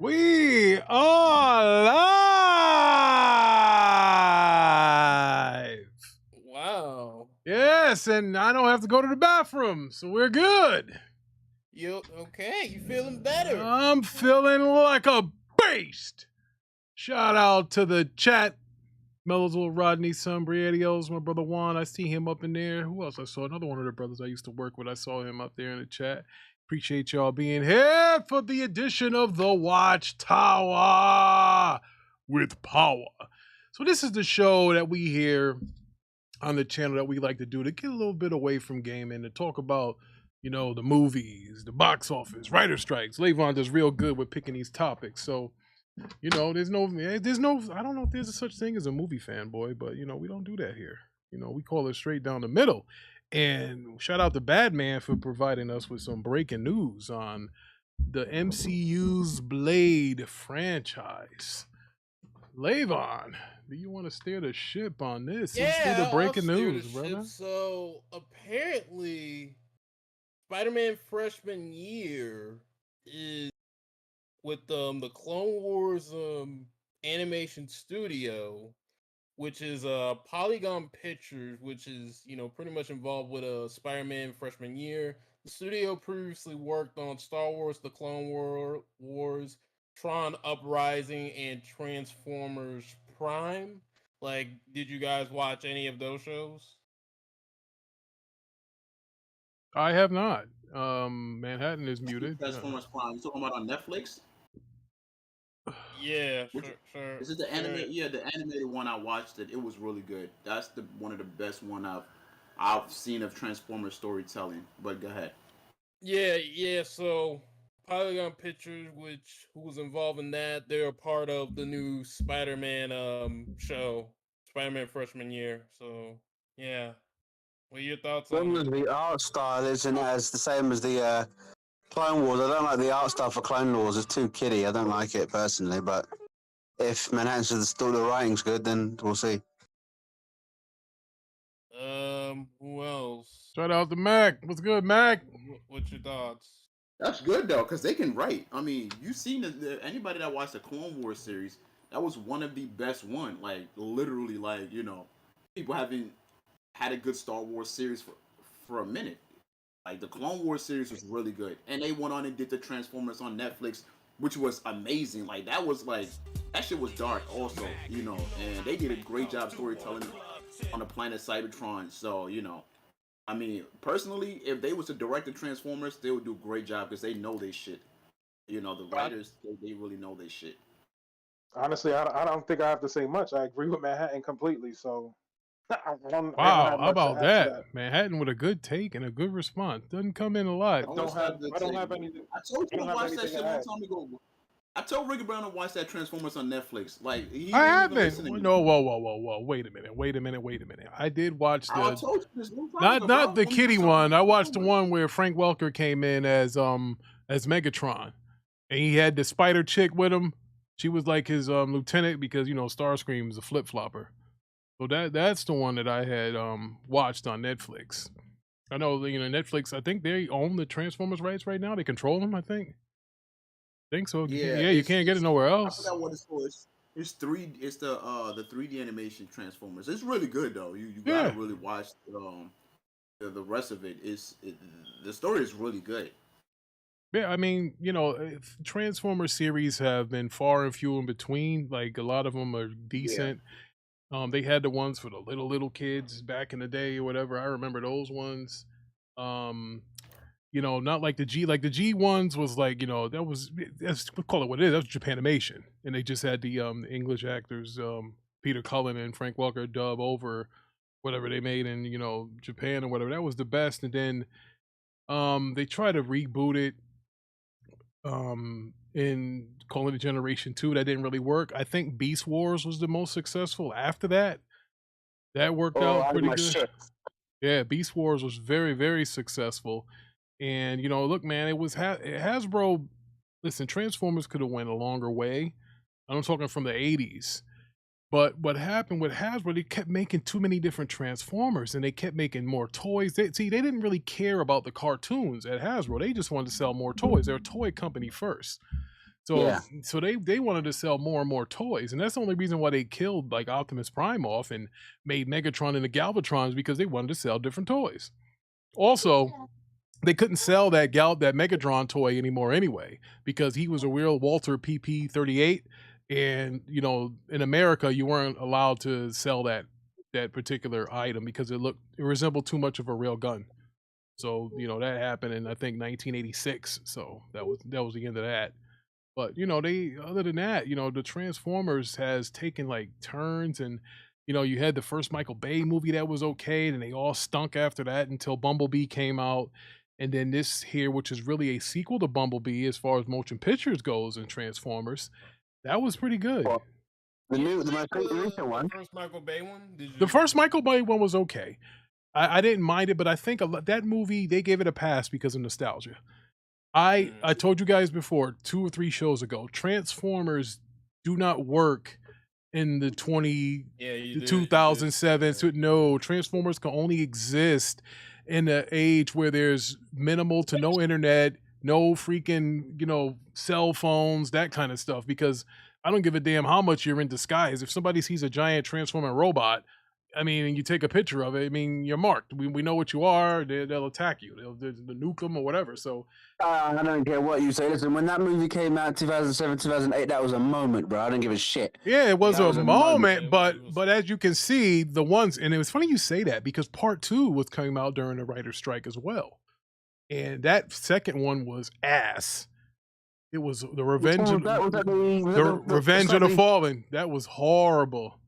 We are live. Wow. Yes, and I don't have to go to the bathroom, so we're good. You okay? You feeling better? I'm feeling like a beast. Shout out to the chat. Mellows Rodney, Sombriadios, my brother Juan. I see him up in there. Who else I saw? Another one of the brothers I used to work with. I saw him up there in the chat. Appreciate y'all being here for the edition of the Watchtower with Power. So this is the show that we hear on the channel that we like to do to get a little bit away from gaming, to talk about, you know, the movies, the box office, writer strikes. Levon does real good with picking these topics. So, you know, there's no, I don't know if there's a such thing as a movie fanboy, but, you know, we don't do that here. You know, we call it straight down the middle. And shout out to Badman for providing us with some breaking news on the MCU's Blade franchise. Levon, do you want to steer the ship on this? Let's do the breaking news, brother. So apparently, Spider-Man freshman year is with the Clone Wars animation studio, which is Polygon Pictures, which is pretty much involved with Spider-Man freshman year. The studio previously worked on Star Wars: The Clone Wars, Tron Uprising, and Transformers Prime. Like, did you guys watch any of those shows? I have not. Manhattan is muted. Transformers Prime. You talking about on Netflix? Yeah, sure. This is the animated. Yeah, the animated one. I watched it. It was really good. That's one of the best one I've seen of Transformers storytelling. But go ahead. Yeah. So Polygon Pictures, who was involved in that, they're a part of the new Spider-Man show, Spider-Man freshman year. So yeah, what are your thoughts on it? The art style isn't as the same as the Clone Wars. I don't like the art style for Clone Wars. It's too kiddie. I don't like it personally. But if Manhattan says still the writing's good, then we'll see. Who else? Shout out to Mac. What's good, Mac? What's your thoughts? That's good though, because they can write. I mean, you've seen anybody that watched the Clone Wars series. That was one of the best one. Like literally, people haven't had a good Star Wars series for a minute. Like the Clone Wars series was really good, and they went on and did the Transformers on Netflix, which was amazing. Like that shit was dark also, and they did a great job storytelling on the planet Cybertron. So I mean, personally, if they was to direct the Transformers, they would do a great job because they know they shit. The writers they really know they shit. Honestly, I don't think I have to say much. I agree with Manhattan completely. So, Wow, how about that? Manhattan with a good take and a good response. Doesn't come in a lot. I don't have anything. I told you to watch that shit a long time ago. I told Ricky Brown to watch that Transformers on Netflix. Like I haven't. No, whoa. Wait a minute. I did watch the not the kitty one. I watched the one where Frank Welker came in as Megatron, and he had the spider chick with him. She was like his lieutenant because Starscream is a flip flopper. So that's the one that I had watched on Netflix. I know Netflix. I think they own the Transformers rights right now. They control them. I think so. Yeah, you can't get it nowhere else. I forgot what it's for. It's the 3D animation Transformers. It's really good though. You gotta really watch the rest of it. The story is really good. Yeah, I mean, Transformer series have been far and few in between. Like a lot of them are decent. Yeah. They had the ones for the little kids back in the day or whatever. I remember those ones. Not like the G. Like the G ones was like, let's call it what it is. That was Japanimation, and they just had the English actors, Peter Cullen and Frank Welker, dub over whatever they made in Japan or whatever. That was the best, and then they tried to reboot it in calling it Generation 2. That didn't really work. I think Beast Wars was the most successful after that. That worked out pretty good. Shit. Yeah, Beast Wars was very, very successful. And look, man, it was Hasbro. Listen, Transformers could have went a longer way. I'm talking from the 80s. But what happened with Hasbro, they kept making too many different Transformers, and they kept making more toys. They didn't really care about the cartoons at Hasbro. They just wanted to sell more toys. They're a toy company first. So so they wanted to sell more and more toys, and that's the only reason why they killed like Optimus Prime off and made Megatron and the Galvatrons, because they wanted to sell different toys. Also, they couldn't sell that Megatron toy anymore anyway, because he was a real Walter PP-38, and you know, in America you weren't allowed to sell that particular item because it resembled too much of a real gun. So you know, that happened in I think 1986. So that was the end of that. But you know, they other than that, you know, the Transformers has taken like turns, and you know, you had the first Michael Bay movie that was okay, and they all stunk after that until Bumblebee came out. And then this here, which is really a sequel to Bumblebee as far as motion pictures goes in Transformers, that was pretty good. What? The most The recent one. first Michael Bay one. The first Michael Bay one was okay. I didn't mind it, but I think that movie, they gave it a pass because of nostalgia. I told you guys before, 2 or 3 shows ago, Transformers do not work in the 2007. No, Transformers can only exist in an age where there's minimal to no internet, no freaking, you know, cell phones, that kind of stuff, because I don't give a damn how much you're in disguise. If somebody sees a giant transforming robot, I mean, and you take a picture of it, I mean, you're marked. We know what you are. They'll attack you. They'll nuke them or whatever. So I don't care what you say. Listen, when that movie came out, 2007, 2008, that was a moment, bro. I don't give a shit. yeah, it was a moment, moment. but as you can see, the ones, and it was funny you say that because part 2 was coming out during the writer's strike as well, and that second one was ass. It was the Revenge of the Revenge of the Fallen. That was horrible.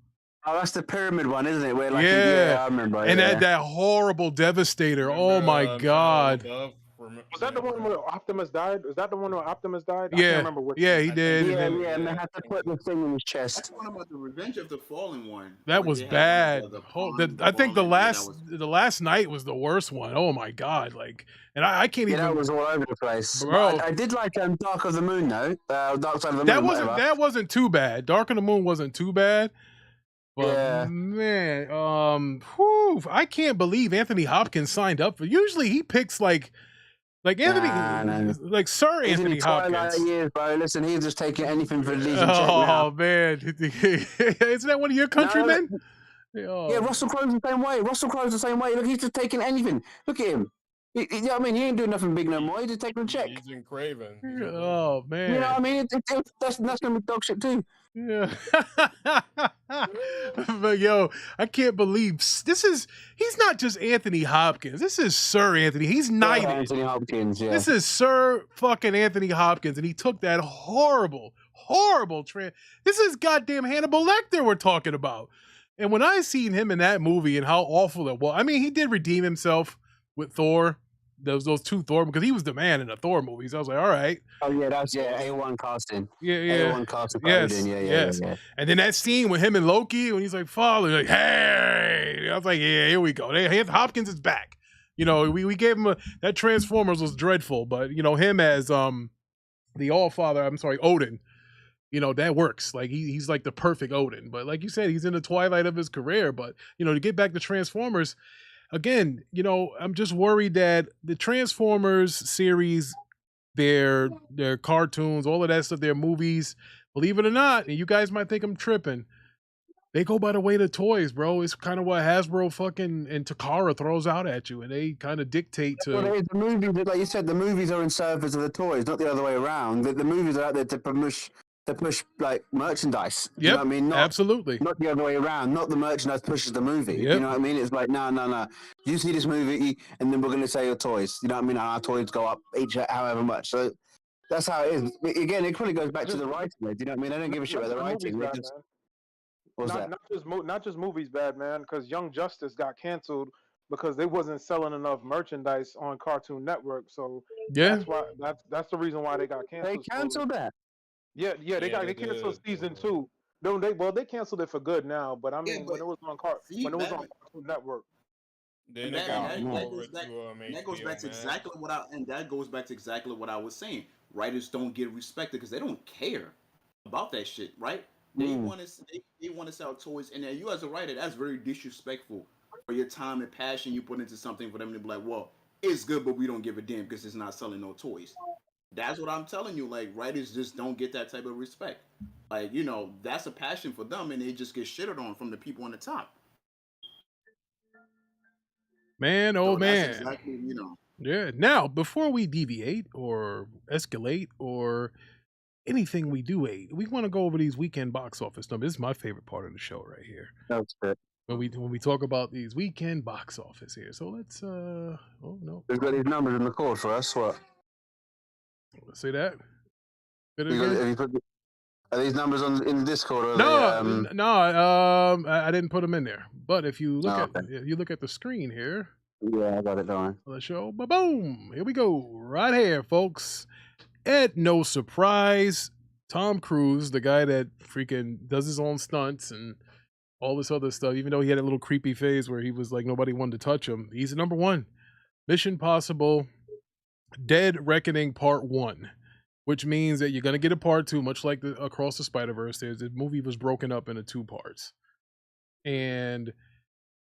Oh, that's the pyramid one, isn't it? Where like yeah, I remember. And that horrible Devastator. Oh my god. Was that the one where Optimus died? Was that the one where Optimus died? Yeah, I can't remember which. Yeah, he did. Yeah, and they had to put the thing in his chest. That's one about the Revenge of the Fallen one. That was bad. I think the last night was the worst one. Oh my god! Like, and I can't even. That was all over the place. Bro. I did like Dark of the Moon though. Dark Side of the Moon. That wasn't too bad. Dark of the Moon wasn't too bad. But man, I can't believe Anthony Hopkins signed up for. Usually he picks like Anthony, like Sir Anthony Hopkins. Years, bro. Listen, he's just taking anything for the Legion. Oh man, isn't that one of your countrymen? Yeah, Russell Crowe's the same way. Look, he's just taking anything. Look at him. You know what I mean? He ain't doing nothing big no more. He's just taking a check. He's in Craven. Oh man. You know what I mean? That's gonna be dog shit too. Yeah. But yo, I can't believe he's not just Anthony Hopkins. This is Sir Anthony. He's knighted. Anthony Hopkins, yeah. This is Sir fucking Anthony Hopkins, and he took that horrible this is goddamn Hannibal Lecter we're talking about. And when I seen him in that movie and how awful it was, I mean, he did redeem himself with Thor. Those 2 Thor, because he was the man in the Thor movies. I was like, all right. Oh yeah, that's A1 casting. Yeah. A1 casting. Yes. And then that scene with him and Loki when he's like, "Father," like, "Hey," I was like, "Yeah, here we go." Hopkins is back. You know, we gave him that Transformers was dreadful, but you know him as the All-Father. I'm sorry, Odin. You know, that works. Like he's like the perfect Odin. But like you said, he's in the twilight of his career. But you know, to get back to Transformers. Again, you know, I'm just worried that the Transformers series, their cartoons, all of that stuff, their movies, believe it or not, and you guys might think I'm tripping, they go by the way of toys, bro. It's kind of what Hasbro fucking and Takara throws out at you, and they kind of dictate to. Well, the movies, like you said, the movies are in service of the toys, not the other way around. The movies are out there to push like merchandise. Yeah, you know what I mean? Absolutely. Not the other way around. Not the merchandise pushes the movie. Yep. You know what I mean? It's like, no. You see this movie, and then we're going to sell your toys. You know what I mean? And our toys go up each however much. So that's how it is. Again, it probably goes back to the writing. Do you know what I mean? I don't give a shit about the writing. Not just movies bad, man, because Young Justice got canceled because they wasn't selling enough merchandise on Cartoon Network. So that's the reason why they got canceled. They canceled that. Yeah, they canceled season 2. No, they canceled it for good now. But I mean, when it was on Cartoon Network, then that goes back to exactly what I was saying. Writers don't get respected because they don't care about that shit, right? They want to sell toys, and then you as a writer, that's very disrespectful for your time and passion you put into something for them to be like, well, it's good, but we don't give a damn because it's not selling no toys. That's what I'm telling you. Like writers just don't get that type of respect. Like that's a passion for them, and they just get shitted on from the people on the top. Man, oh So that's man. exactly Yeah. Now, before we deviate or escalate or anything we do, we want to go over these weekend box office numbers. This is my favorite part of the show right here. That's it. When we talk about these weekend box office here. So let's oh no. We've got these numbers in the course for us. What? Say that. Are these numbers in the Discord? Or no. I didn't put them in there. But if you look you look at the screen here. Yeah, I got it down. The show, boom! Here we go, right here, folks. At no surprise, Tom Cruise, the guy that freaking does his own stunts and all this other stuff, even though he had a little creepy phase where he was like nobody wanted to touch him, he's number one. Mission Impossible, Dead Reckoning Part 1, which means that you're going to get a Part 2, much like Across the Spider-Verse. The movie was broken up into 2 parts. And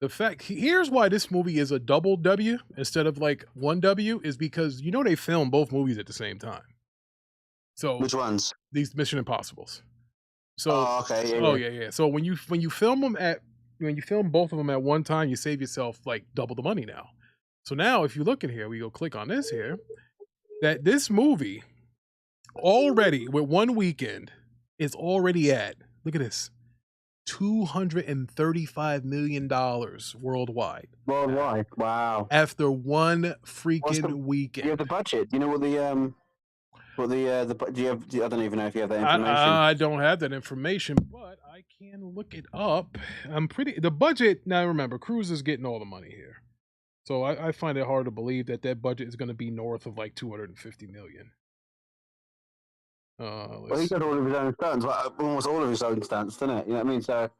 the fact, here's why this movie is a double W instead of like one W, is because they filmed both movies at the same time. So which ones? These Mission Impossibles. So okay, yeah. So when you film both of them at one time, you save yourself like double the money now. So now if you look in here, we go click on this here, that this movie already with one weekend is already at, look at this, $235 million worldwide. Worldwide, wow! After one freaking weekend. Do you have the budget? Do you know what the do you have? I don't even know if you have that information. I don't have that information, but I can look it up. The budget. Now remember, Cruise is getting all the money here, so I find it hard to believe that budget is going to be north of like $250 million. Well, he got all of his own stunts, almost all of his own stunts, doesn't it? You know what I mean? So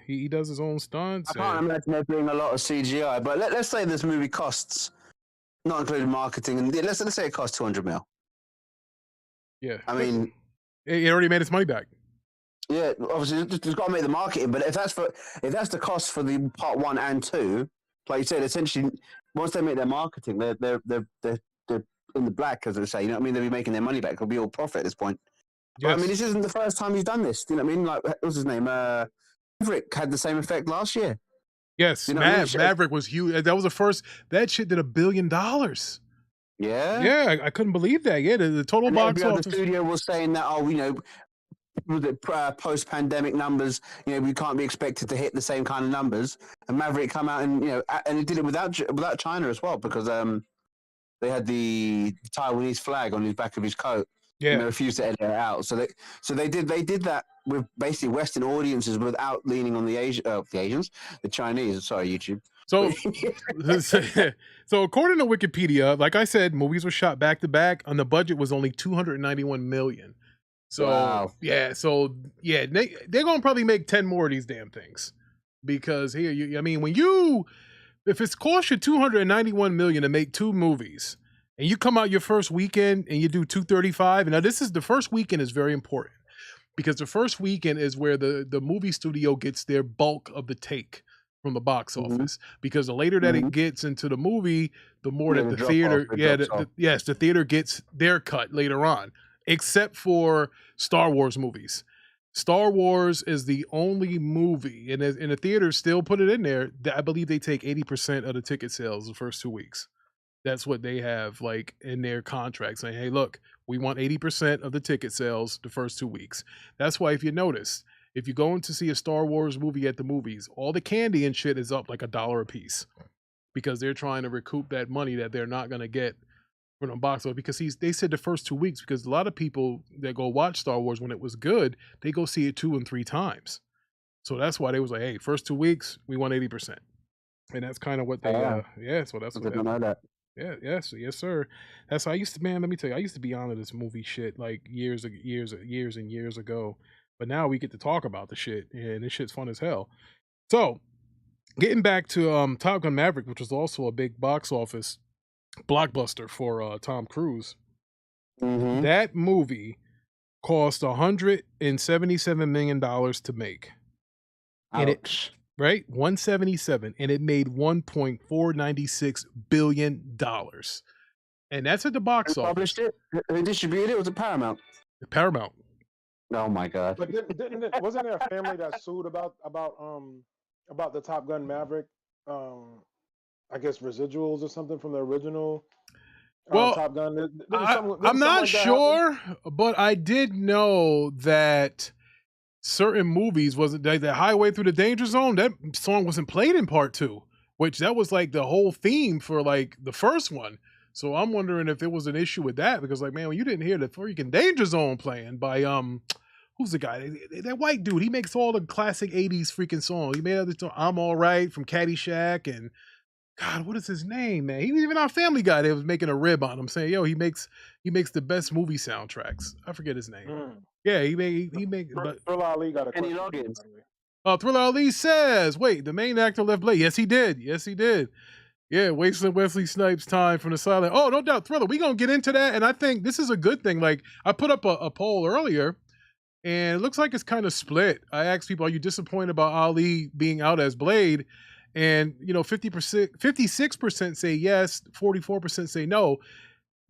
he does his own stunts. I can't imagine there being a lot of CGI, but let's say this movie costs, not including marketing, and let's say it costs $200 million. Yeah, I mean, it already made its money back. Yeah, obviously, just got to make the marketing. But if that's the cost for the Part 1 and 2, like you said, essentially, once they make their marketing, they're in the black, as they say. You know what I mean? They'll be making their money back. It'll be all profit at this point. Yes. But, I mean, this isn't the first time he's done this. Do you know what I mean? Like, what's his name? Maverick had the same effect last year. Yes, you know Maverick was huge. That was the first. That shit did $1 billion. Yeah, I couldn't believe that. Yeah, the total box office. The studio was saying that, with the post-pandemic numbers, we can't be expected to hit the same kind of numbers. And Maverick come out and and he did it without China as well, because they had the Taiwanese flag on the back of his coat. Yeah, and they refused to edit it out. So they did that with basically Western audiences without leaning on the Chinese. Sorry, YouTube. So, so according to Wikipedia, like I said, movies were shot back to back, and the budget was only $291 million. So wow. They're gonna probably make 10 more of these damn things, because here, if it's cost you $291 million to make 2 movies, and you come out your first weekend and you do 235, and now the first weekend is very important, because the first weekend is where the movie studio gets their bulk of the take from the box office, because the later that it gets into the movie, the more that the theater, the theater gets their cut later on, except for Star Wars movies. Star Wars is the only movie, and the theaters still put it in there, that I believe they take 80% of the ticket sales the first 2 weeks. That's what they have like in their contract, saying, hey, look, we want 80% of the ticket sales the first 2 weeks. That's why, if you notice, if you're going to see a Star Wars movie at the movies, all the candy and shit is up like $1 a piece, because they're trying to recoup that money that they're not going to get from the box office. Because they said the first 2 weeks, because a lot of people that go watch Star Wars when it was good, they go see it 2 and 3 times. So that's why they was like, hey, first 2 weeks, we want 80%. And that's kind of what they, so that's what I know that. Yeah, yes, sir. That's how I used to, man, let me tell you, I used to be onto this movie shit like years and years ago. But now we get to talk about the shit, and this shit's fun as hell. So, getting back to Top Gun Maverick, which was also a big box office blockbuster for Tom Cruise. That movie cost $177 million to make. Ouch. Right? 177, and it made $1.496 billion. and that's at the box Who office. published it? Who distributed it? Was it Paramount? Paramount. Oh my god! But wasn't there a family that sued about the Top Gun Maverick? I guess residuals or something from the original. Well, Top Gun. I'm not sure, but I did know that certain movies wasn't like the Highway Through the Danger Zone. That song wasn't played in part 2, which that was like the whole theme for like the first one. So I'm wondering if there was an issue with that because like, man, when you didn't hear the freaking Danger Zone playing by who's the guy? That white dude. He makes all the classic '80s freaking songs. He made other songs, I'm All Right from Caddyshack and God, what is his name, man? He was even our Family Guy that was making a rib on him, saying, "Yo, he makes the best movie soundtracks." I forget his name. Yeah, he made. Thriller Ali got a Any question. logins? Thriller Ali says, "Wait, the main actor left Blade." Yes, he did. Yes, he did. Yeah, wasting Wesley Snipes' time from the silent. Oh, no doubt, Thriller. We gonna get into that, and I think this is a good thing. Like I put up a poll earlier, and it looks like it's kind of split. I asked people, "Are you disappointed about Ali being out as Blade?" And 50%, 56% say yes, 44% say no.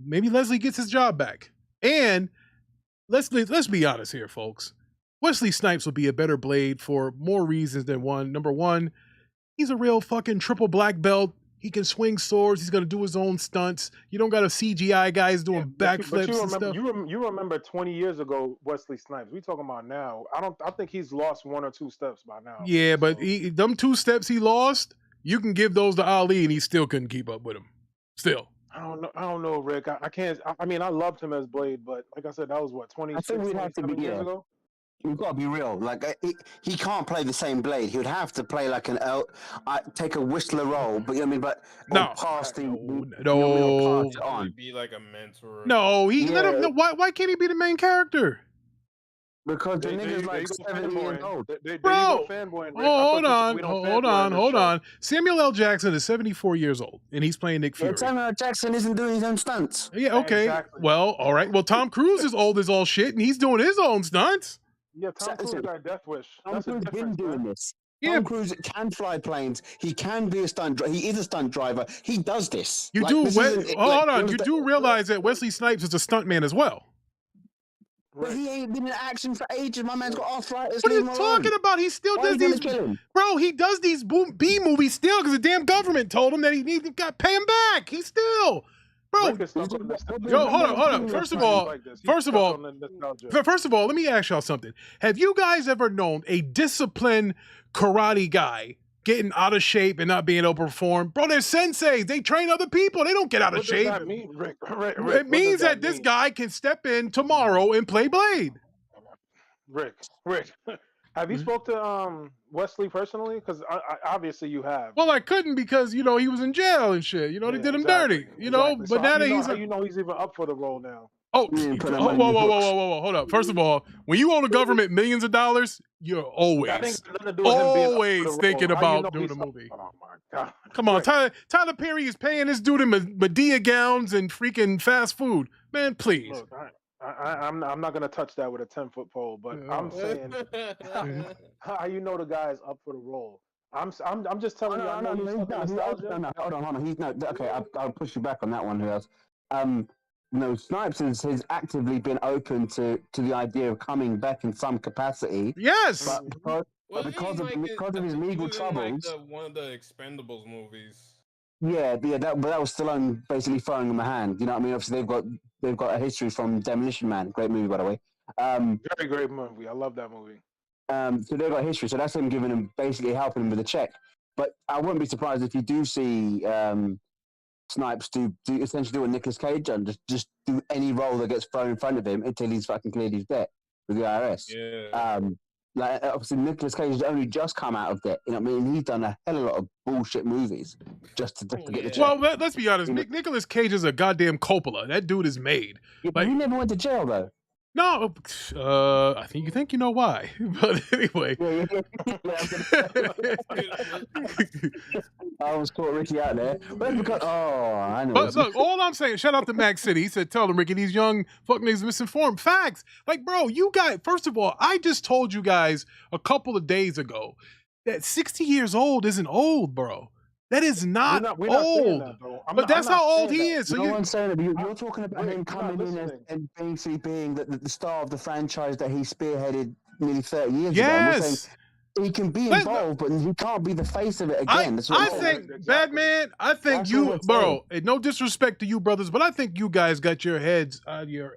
Maybe Leslie gets his job back. And let's be honest here, folks. Wesley Snipes will be a better Blade for more reasons than one. Number one, he's a real fucking triple black belt. He can swing swords. He's gonna do his own stunts. You don't got a CGI guys doing backflips and stuff. You remember 20 years ago Wesley Snipes. We talking about now. I think he's lost 1 or 2 steps by now. Yeah, but them 2 steps he lost, you can give those to Ali, and he still couldn't keep up with him. Still. I don't know, Rick. I can't. I mean, I loved him as Blade, but like I said, that was what 27 years ago. We've got to be real. Like he can't play the same Blade. He would have to play like take a Whistler role, but you know what I mean. But no, pass the no, pass it on. Be like a mentor. No, let him. No, why can't he be the main character? Because the nigga's like 7 years old. Bro, hold on. Samuel L. Jackson is 74 years old, and he's playing Nick Fury. But Samuel L. Jackson isn't doing his own stunts. Yeah, okay. Exactly. Well, all right. Well, Tom Cruise is old as all shit, and he's doing his own stunts. Yeah, Tom Cruise got Death Wish. Tom Cruise been doing this. Tom Cruise can fly planes. He can be a stunt. He is a stunt driver. He does this. You do. Hold on. You do realize that Wesley Snipes is a stuntman as well. But he ain't been in action for ages. My man's got arthritis. What are you talking about? He still does these. Bro, he does these B movies still because the damn government told him that he got to pay him back. He still. Bro, yo, hold on. First of all, let me ask y'all something. Have you guys ever known a disciplined karate guy getting out of shape and not being able to perform? Bro, they're senseis. They train other people. They don't get out of shape. What does that mean, Rick? It means that this guy can step in tomorrow and play Blade. Rick. Have you spoke to Wesley personally? Because obviously you have. Well, I couldn't because he was in jail and shit. They did him dirty. But so now that he's even up for the role now. Oh, whoa! Hold up. First of all, when you owe the government millions of dollars, you're always thinking about doing a movie. Oh my god! Come on, Tyler Perry is paying this dude in Medea gowns and freaking fast food. Man, please. Look, I'm not gonna touch that with a 10-foot pole, but I'm saying how the guy's up for the role. I'm just telling you. No, hold on. He's not okay. I'll push you back on that one. Who else? No, Snipes has actively been open to the idea of coming back in some capacity. Yes, but because of his legal troubles. Like one of the Expendables movies. Yeah, but that was Stallone basically throwing him a hand. You know what I mean? Obviously, they've got a history from Demolition Man. Great movie, by the way. Very great movie. I love that movie. So they've got history. So that's him giving him, basically helping him with a check. But I wouldn't be surprised if you do see Snipes do essentially do a Nicolas Cage and just do any role that gets thrown in front of him until he's fucking cleared his debt with the IRS. Yeah. Like obviously Nicolas Cage has only just come out of debt. You know what I mean? He's done a hell of a lot of bullshit movies just to get the check. Well, let's be honest. Nicolas Cage is a goddamn Coppola. That dude is made. Yeah, but he never went to jail though. No, I think you know why. But anyway. I almost caught Ricky out there. But because, I know. But look, all I'm saying, shout out to Max City. He said, tell them, Ricky, these young fuck niggas misinformed. Facts. Like, bro, you guys, first of all, I just told you guys a couple of days ago that 60 years old isn't old, bro. That is not We're not saying old. that though. But that's I'm not how old saying he that. is. So No you one's saying it, but you're talking about Rick, him you're not coming in listening. and basically being the star of the franchise that he spearheaded nearly 30 years ago. And we're saying yes. he can be Listen, involved, but he can't be the face of it again. That's what I'm I saying. think Exactly. Batman. I think That's you, what we're saying. bro. No disrespect to you, brothers, but I think you guys got your heads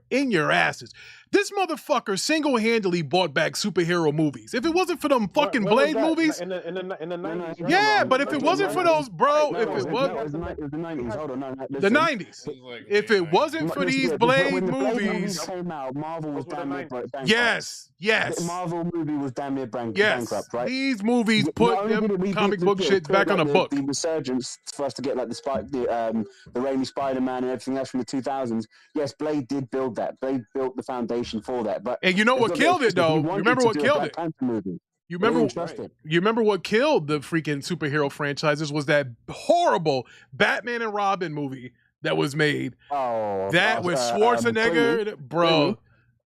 in your asses. This motherfucker single-handedly brought back superhero movies. If it wasn't for them fucking When was Blade that? movies, In the 90s, right? yeah. In But the if it 90s, wasn't for right? those, bro, Right, if it was it was the 90s. Hold on, no, the listen. 90s, It was like if late it wasn't 90s. for these Yeah, Blade when the Blade movies movies, came out, Marvel was Those were the damn near 90s. bankrupt. yes, The yes, Marvel movie was damn near yes. bankrupt, right? These movies Not put only did them it reboot comic book shit back on a book. the resurgence for us to get like the Raimi Spider-Man and everything else from the 2000s. Yes, Blade did build that. Blade built the foundation for that. But And you know what killed it, though? You remember what killed it? Panther movie. You They remember? didn't trust it. You remember what killed the freaking superhero franchises was that horrible Batman and Robin movie that was made. Oh, That with Schwarzenegger, bro. Clooney.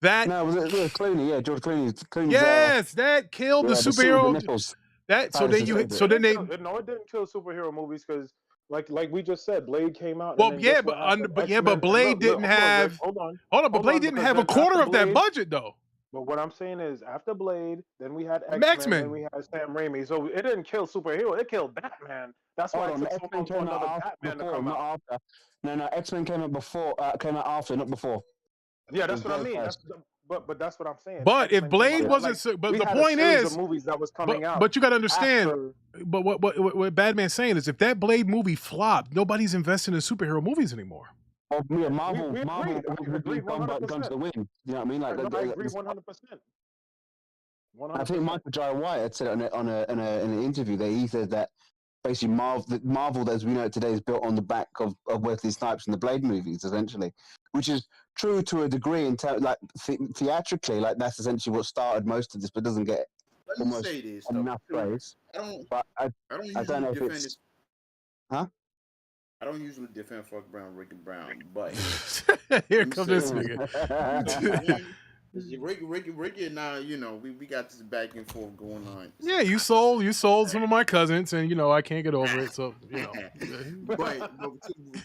That No, was it Clooney? Yeah, George Clooney's. yes, that killed the superhero. That so then you so then they No, it didn't kill superhero movies because like we just said, Blade came out. well And then yeah, guess what happened? but Blade didn't have hold on, but Blade didn't have a quarter of that budget though. But what I'm saying is, after Blade, then we had X-Men. X-Men, then we had Sam Raimi. So it didn't kill superhero; it killed Batman. That's why it took so long for another Batman to come out. After. No, X-Men came out before. Came out after, not before. Yeah, that's what I mean. But that's what I'm saying. But X-Men if Blade wasn't, but the point is, movies that was coming out. But you got to understand. After, but what Batman's saying is, if that Blade movie flopped, nobody's investing in superhero movies anymore. Oh, yeah, Marvel we agree 100%. guns to the wind. You know what I mean? Like, I agree 100%. I think Michael J. White had said it in an interview that he said that basically Marvel, as we know it today, is built on the back of Wesley Snipes and the Blade movies, essentially, which is true to a degree in terms, like theatrically, like that's essentially what started most of this, but doesn't get Let me say this, enough praise. I don't know if it's, huh? I don't usually defend Fuck Brown, Ricky Brown, but here comes this nigga. Ricky and I, you know, we got this back and forth going on. Yeah, you sold some of my cousins, and you know I can't get over it. So you know. But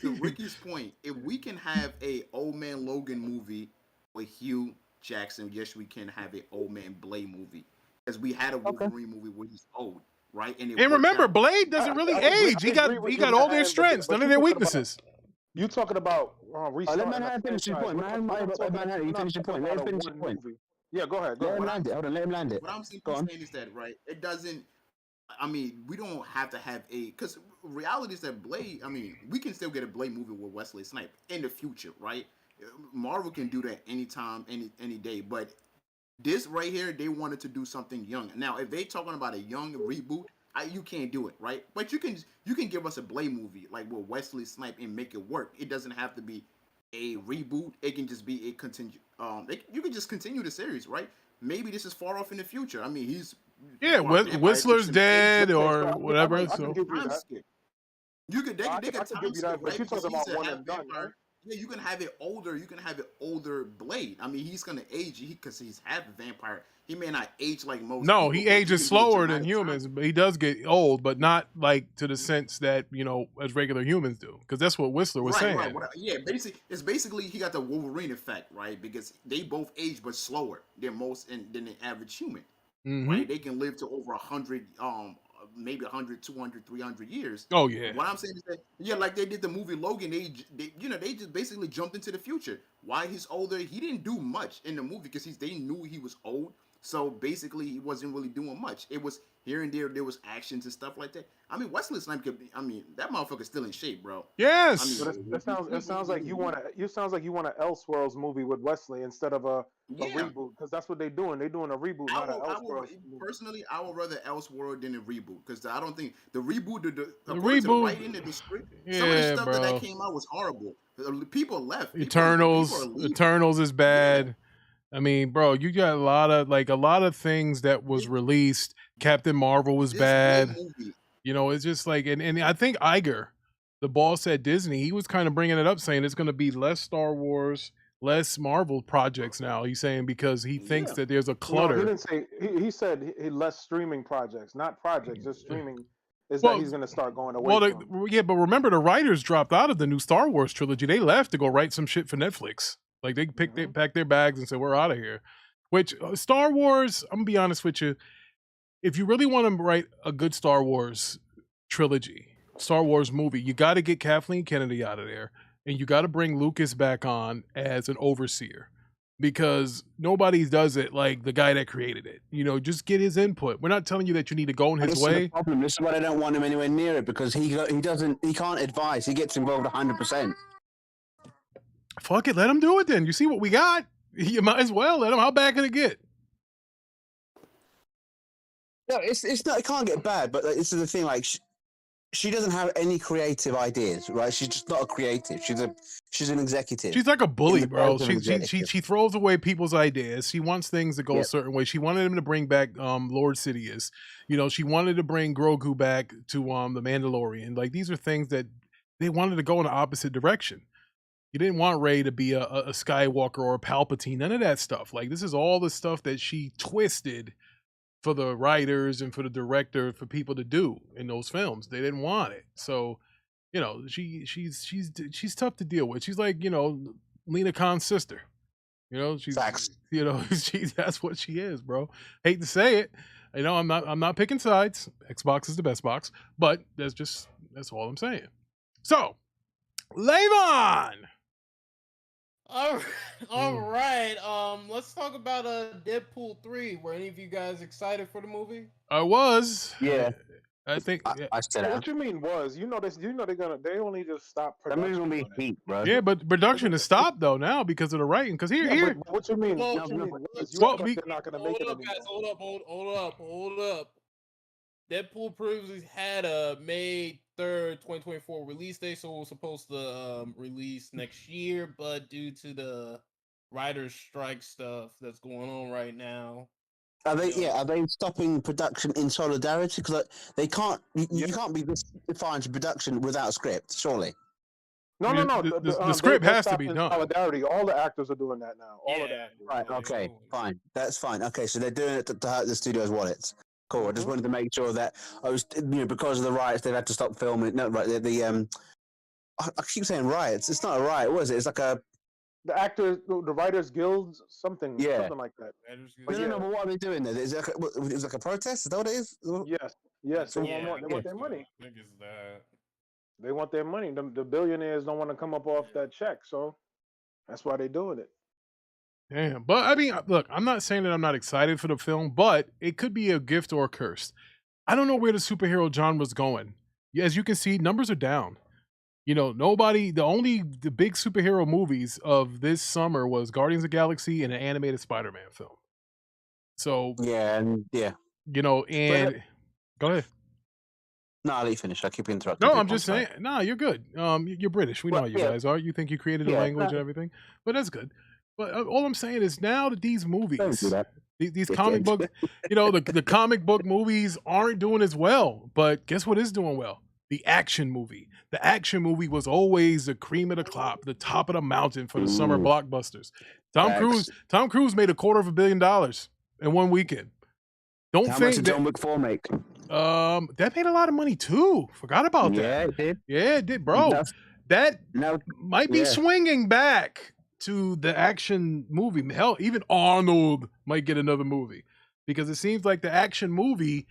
to Ricky's point, if we can have a Old Man Logan movie with Hugh Jackson, yes, we can have a Old Man Blade movie, because we had a Wolverine movie where he's old, right? And remember, Blade doesn't really age. He got all their strengths, none of their weaknesses. You talking about restarting? Let man finish your point. You finish your point. Let him finish your point. Yeah, go ahead. Let him land it. Hold on, let him land it. What I'm simply saying is that, right, it doesn't, I mean, we don't have to have because reality is that Blade, I mean, we can still get a Blade movie with Wesley Snipes in the future, right? Marvel can do that anytime, any day, but this right here, they wanted to do something young. Now, if they talking about a young reboot, you can't do it, right? But you can give us a Blade movie like with Wesley Snipes and make it work. It doesn't have to be a reboot. It can just be a continue. You can just continue the series, right? Maybe this is far off in the future. I mean, Whistler's dead or whatever. So you could they could time skip, right? But you're talking about one and done, right? Yeah, you can have it older. You can have it older Blade. I mean, he's gonna age because he's half a vampire. He may not age like most. No, people, he ages slower than humans, but he does get old, but not like to the sense that as regular humans do. Because that's what Whistler was saying. Right. Yeah, basically he got the Wolverine effect, right? Because they both age but slower than than the average human. Mm-hmm. Right? They can live to over 100, maybe 100, 200, 300 years. Oh yeah. What I'm saying is that like they did the movie Logan, they just basically jumped into the future. Why he's older, he didn't do much in the movie because they knew he was old. So basically, he wasn't really doing much. It was here and there was actions and stuff like that. I mean, Wesley Snipes that motherfucker's still in shape, bro. Yes. I mean, it sounds like you want an Elseworlds movie with Wesley instead of a reboot, because that's what they're doing. They're doing a reboot, not an Elseworlds. Personally, I would rather Elseworld than a reboot, because I don't think the reboot, the reboot, right into the script, some of the stuff that came out was horrible. People left. Eternals is bad. Yeah. I mean, bro, you got a lot of things that was released. Captain Marvel was bad. It's just like, and I think Iger, the boss at Disney, he was kind of bringing it up, saying it's going to be less Star Wars, less Marvel projects now. He's saying because he thinks that there's a clutter. No, he didn't say. He said less streaming projects, not projects, just streaming. is that he's going to start going away from. Yeah, but remember the writers dropped out of the new Star Wars trilogy. They left to go write some shit for Netflix. Like they packed their bags and said, "We're out of here." Which Star Wars, I'm gonna be honest with you, if you really want to write a good Star Wars trilogy, Star Wars movie, you got to get Kathleen Kennedy out of there, and you got to bring Lucas back on as an overseer. Because nobody does it like the guy that created it. You know, just get his input. We're not telling you that you need to go in his way. This is the problem. This is why I don't want him anywhere near it, because he can't advise. He gets involved 100%. Fuck it, let him do it then. You see what we got? You might as well let him. How bad can it get? No, it's not. It can't get bad, but this is the thing. Like, she doesn't have any creative ideas, right? She's just not a creative. She's an executive. She's like a bully, bro. She throws away people's ideas. She wants things to go a certain way. She wanted him to bring back Lord Sidious. You know, she wanted to bring Grogu back to the Mandalorian. Like, these are things that they wanted to go in the opposite direction. You didn't want Rey to be a Skywalker or a Palpatine. None of that stuff. Like, this is all the stuff that she twisted for the writers and for the director, for people to do in those films. They didn't want it. So, you know, she's tough to deal with. She's like, you know, Lena Khan's sister. You know, she's Facts. You know, that's what she is, bro. Hate to say it. You know, I'm not picking sides. Xbox is the best box, but that's all I'm saying. So, Levon. All right. Let's talk about Deadpool 3. Were any of you guys excited for the movie? I was. Yeah. I think. I said What you mean was? You know this. You know they only just stopped production. That movie's gonna be heat, bro. Yeah, but production is stopped though now because of the writing. Because here. What you mean? Well, What you mean was, they're not gonna make it anymore. Guys, hold up. Deadpool previously had a May 3rd, 2024 release date, so it was supposed to release next year, but due to the writer's strike stuff that's going on right now. Are they stopping production in solidarity? Because they can't. You can't be this defined to production without a script, surely. No. The script has to be done. Solidarity. All the actors are doing that now. All of that. Right. Okay. Fine. That's fine. Okay. So they're doing it to hurt the studio's wallets. Cool. I just wanted to make sure that because of the riots, they've had to stop filming. No, right. I keep saying riots. It's not a riot, was it? It's like the Writers Guild, something like that. No, but what are they doing there? Is it like a protest? Is that what it is? Yes. They want their money. I think it's that. They want their money. The billionaires don't want to come up off that check, so that's why they're doing it. Damn. But I mean, look, I'm not saying that I'm not excited for the film, but it could be a gift or a curse. I don't know where the superhero genre's going. As you can see, numbers are down. You know, the big superhero movies of this summer was Guardians of the Galaxy and an animated Spider-Man film. So you know, and go ahead. No, I'll let you finish. I keep interrupting. No, I'm just saying. No, you're good. You're British. We know how you guys are. You think you created the language and everything, but that's good. But all I'm saying is now that these movies, these comic book, you know, the comic book movies aren't doing as well. But guess what is doing well? The action movie. The action movie was always the cream of the crop, the top of the mountain for the summer blockbusters. Tom Cruise made $250 million in one weekend. How much did John Wick 4 make? That made a lot of money too. Forgot about that. Yeah, it did. Yeah, it did, bro. That might be swinging back to the action movie. Hell, even Arnold might get another movie because it seems like the action movie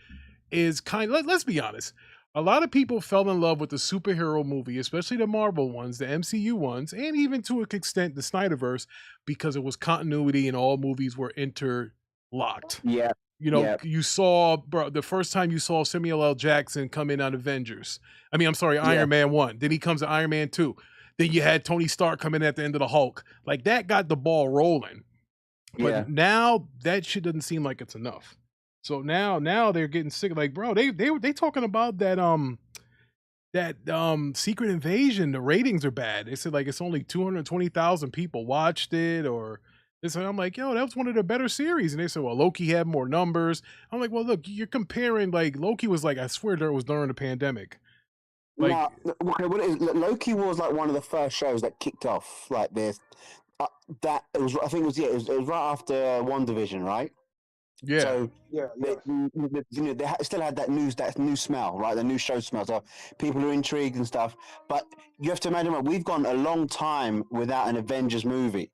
is let's be honest. A lot of people fell in love with the superhero movie, especially the Marvel ones, the MCU ones, and even to an extent the Snyderverse, because it was continuity and all movies were interlocked. Yeah. You know, you saw, bro, the first time you saw Samuel L. Jackson come in on Avengers. Iron Man 1. Then he comes to Iron Man 2. Then you had Tony Stark come in at the end of the Hulk. Like, that got the ball rolling. But now that shit doesn't seem like it's enough. So now they're getting sick. Like, bro, they talking about that Secret Invasion. The ratings are bad. They said like it's only 220,000 people watched it, or I'm like, yo, that was one of the better series. And they said, well, Loki had more numbers. I'm like, well, look, you're comparing, like, Loki was like, I swear it was during the pandemic. Like, Loki was like one of the first shows that kicked off like this. It was right after WandaVision, right? Yeah. So Yeah, they, yes. you know, they still had that new smell, right? The new show smell. So people are intrigued and stuff. But you have to imagine, right, we've gone a long time without an Avengers movie.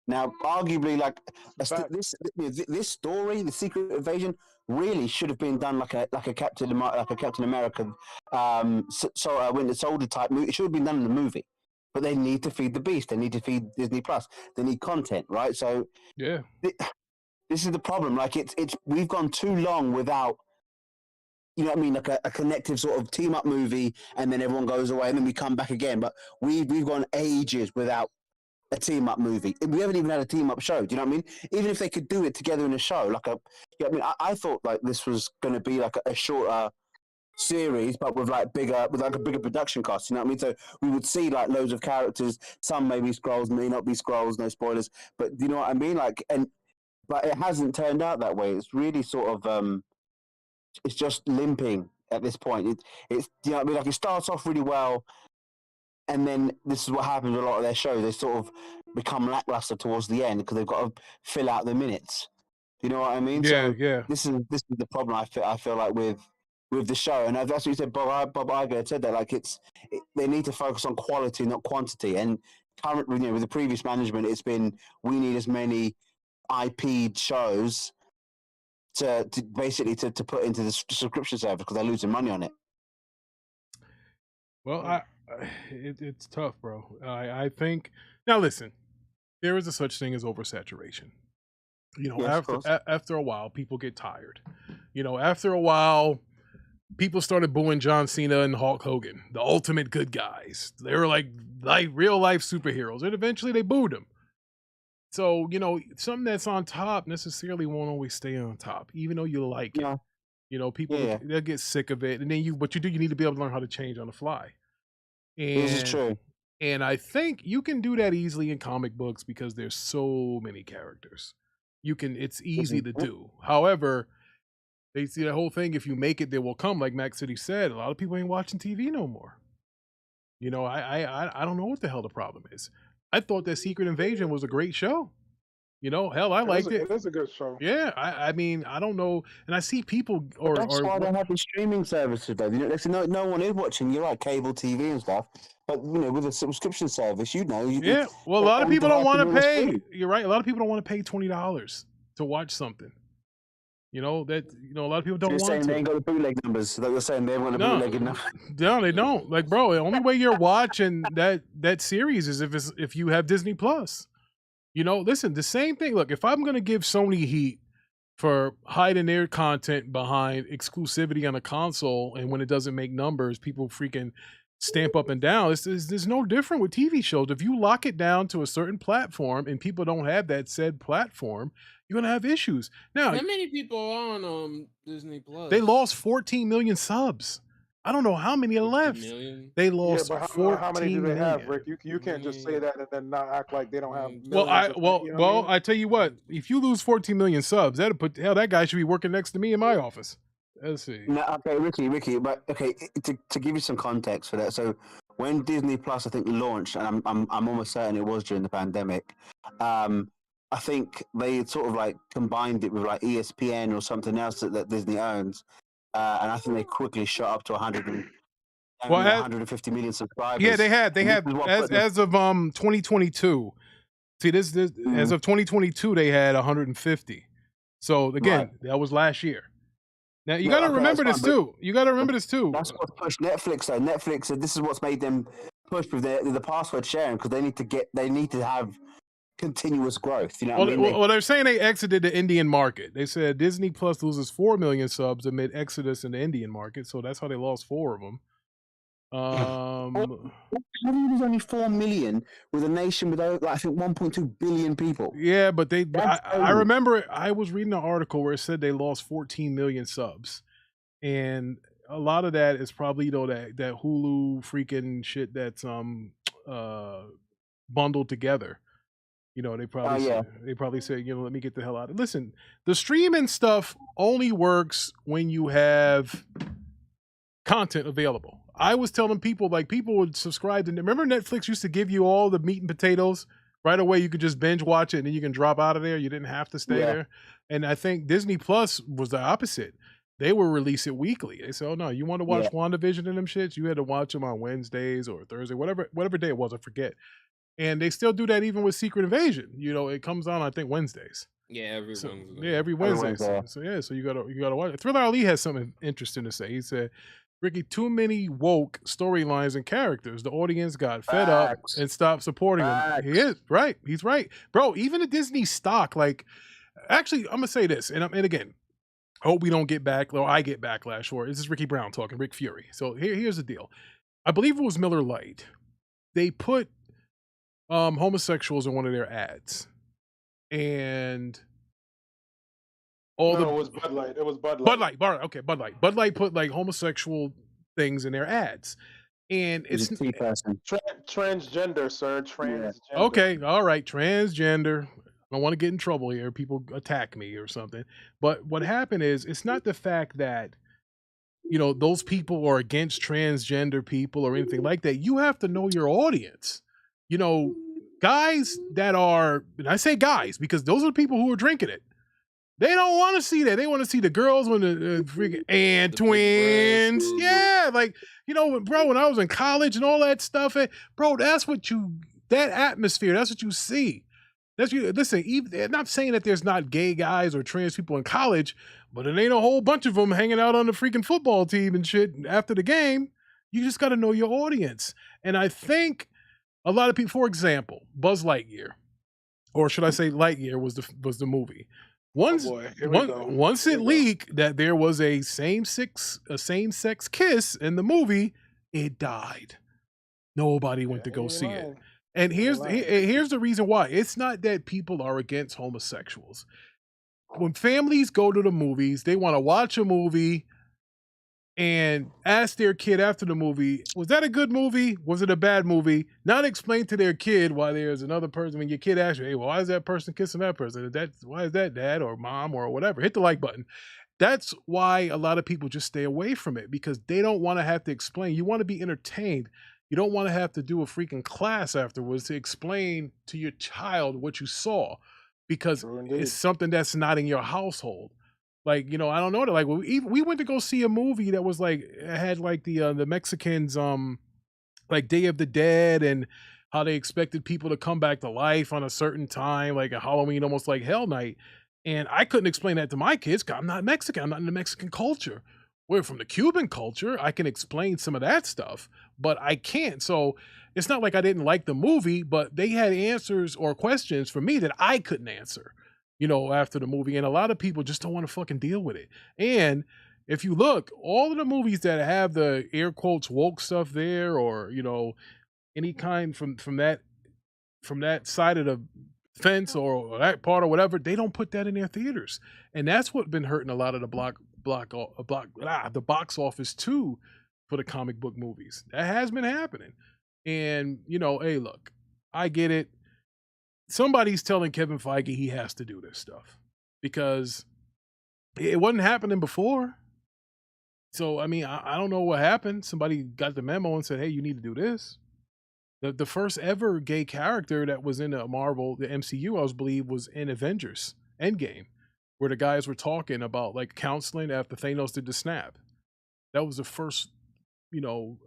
Now, arguably, like Fact. this story, the Secret Invasion, really should have been done like a Captain America, Winter Soldier type movie. It should have been done in the movie. But they need to feed the beast. They need to feed Disney Plus. They need content, right? So Yeah. this is the problem. Like it's we've gone too long without, you know what I mean, like a connective sort of team up movie, and then everyone goes away, and then we come back again. But we've gone ages without a team up movie. We haven't even had a team up show. Do you know what I mean? Even if they could do it together in a show, like a, you know what I mean, I thought like this was going to be like a shorter series, but with like a bigger production cost. You know what I mean? So we would see like loads of characters. Some may be Skrulls, may not be Skrulls. No spoilers. But do you know what I mean? Like, but it hasn't turned out that way. It's really sort of it's just limping at this point. It's you know what I mean? Like it starts off really well, and then this is what happens with a lot of their shows. They sort of become lackluster towards the end because they've got to fill out the minutes. Do you know what I mean? Yeah. So Yeah. this is the problem I feel like with the show, and that's what you said. Bob Iger had said that like they need to focus on quality, not quantity. And currently, you know, with the previous management, it's been we need as many IP shows to basically to put into the subscription service because they're losing money on it. Well, it's tough, bro. I think now. Listen, there is a such thing as oversaturation. You know, Yes, after a while, people get tired. You know, after a while, people started booing John Cena and Hulk Hogan, the ultimate good guys. They were like real life superheroes, and eventually they booed them. So, you know, something that's on top necessarily won't always stay on top, even though you like it. You know, people they'll get sick of it, and then you need to be able to learn how to change on the fly. This is true. And I think you can do that easily in comic books because there's so many characters. It's easy to do. However, they see the whole thing. If you make it, they will come. Like Mac City said, a lot of people ain't watching TV no more. You know, I don't know what the hell the problem is. I thought that Secret Invasion was a great show. You know, hell, I liked it. It is a good show. Yeah, I mean, I don't know, and I see people that's why they have the streaming services, though. You know, no one is watching. You're right, cable TV and stuff. But you know, with a subscription service, you know, well, a lot of people don't want to pay. You're right. A lot of people don't want to pay $20 to watch something. You know a lot of people don't want to. They ain't got the bootleg numbers. That you're saying they haven't got the bootleg numbers. No, they don't. Like, bro, the only way you're watching that series is if you have Disney Plus. You know, listen, the same thing. Look, if I'm gonna give Sony heat for hiding their content behind exclusivity on a console, and when it doesn't make numbers, people freaking stamp up and down. There's no different with TV shows. If you lock it down to a certain platform and people don't have that said platform, you're gonna have issues. Now, how many people are on Disney Plus? They lost 14 million subs. I don't know how many are left. Million? They lost 14 how many do they million. have, Rick? You can't just say that and then not act like they don't have millions. I tell you what, if you lose 14 million subs, that guy should be working next to me in my office. Let's see. No, okay, Ricky, but okay, to give you some context for that. So when Disney Plus, I think, launched, and I'm almost certain it was during the pandemic. I think they sort of like combined it with like ESPN or something else that Disney owns, and I think they quickly shot up to 150 million subscribers. Yeah, they had as of 2022. See, this as of 2022 they had 150. So again, that was last year. Now you got to remember this too. That's what pushed Netflix. Though Netflix, this is what's made them push with the password sharing because they need to have continuous growth. You know what I mean? Well, they're saying they exited the Indian market. They said Disney Plus loses 4 million subs amid exodus in the Indian market, so that's how they lost 4 of them. How do you lose only 4 million with a nation with like, I think 1.2 billion people? Yeah, but I remember I was reading an article where it said they lost 14 million subs, and a lot of that is probably that Hulu freaking shit that's bundled together. You know, they probably said, you know, let me get the hell out of it. Listen, the streaming stuff only works when you have content available. I was telling people, like, people would subscribe to, remember Netflix used to give you all the meat and potatoes right away. You could just binge watch it and then you can drop out of there. You didn't have to stay there. And I think Disney Plus was the opposite. They will release it weekly. They said, "Oh no, you want to watch WandaVision and them shits? You had to watch them on Wednesdays or Thursday, whatever day it was. I forget." And they still do that even with Secret Invasion. You know, it comes on I think Wednesdays. Yeah, every So, Wednesday. yeah, every Wednesday. So you gotta watch it. Thriller Ali has something interesting to say. He said, "Ricky, too many woke storylines and characters. The audience got fed up and stopped supporting him." He is right. He's right, bro. Even the Disney stock, like, actually, I'm gonna say this, and again, I hope we don't get back, or I get backlash for it. This is Ricky Brown talking, Rick Fury. So here's the deal. I believe it was Miller Lite. They put homosexuals in one of their ads, and it was Bud Light. It was Bud Light. Okay, Bud Light. Bud Light put like homosexual things in their ads, and it's transgender, sir. Transgender. Okay, all right, transgender. I don't want to get in trouble here. People attack me or something. But what happened is, it's not the fact that, you know, those people are against transgender people or anything like that. You have to know your audience. You know, guys that are, and I say guys because those are the people who are drinking it. They don't want to see that. They want to see the girls when the freaking and the twins. Yeah, like, you know, bro, when I was in college and all that stuff, bro, that atmosphere, that's what you see. Listen, I'm not saying that there's not gay guys or trans people in college, but it ain't a whole bunch of them hanging out on the freaking football team and shit after the game. You just got to know your audience. And I think a lot of people, for example, Buzz Lightyear, or should I say Lightyear was the movie. Once it leaked that there was a same-sex kiss in the movie, it died. Nobody went to go see it. And here's the reason why. It's not that people are against homosexuals. When families go to the movies, they want to watch a movie and ask their kid after the movie, was that a good movie? Was it a bad movie? Not explain to their kid why there's another person. When your kid asks you, hey, well, why is that person kissing that person? Why is that dad or mom or whatever? Hit the like button. That's why a lot of people just stay away from it, because they don't want to have to explain. You want to be entertained. You don't want to have to do a freaking class afterwards to explain to your child what you saw, because it's something that's not in your household. Like, you know, I don't know. Like, we went to go see a movie that was like, it had like the Mexicans, like Day of the Dead, and how they expected people to come back to life on a certain time, like a Halloween, almost like Hell Night. And I couldn't explain that to my kids because I'm not Mexican. I'm not in the Mexican culture. We're from the Cuban culture. I can explain some of that stuff, but I can't. So it's not like I didn't like the movie, but they had answers or questions for me that I couldn't answer, you know, after the movie. And a lot of people just don't want to fucking deal with it. And if you look, all of the movies that have the air quotes woke stuff there, or, you know, any kind from that side of the fence or that part or whatever, they don't put that in their theaters. And that's what's been hurting a lot of the box office too for the comic book movies. That has been happening. And, you know, hey, look, I get it. Somebody's telling Kevin Feige he has to do this stuff because it wasn't happening before. So, I mean, I don't know what happened. Somebody got the memo and said, hey, you need to do this. The first ever gay character that was in the MCU, I believe, was in Avengers Endgame, where the guys were talking about like counseling after Thanos did the snap. That was the first, you know,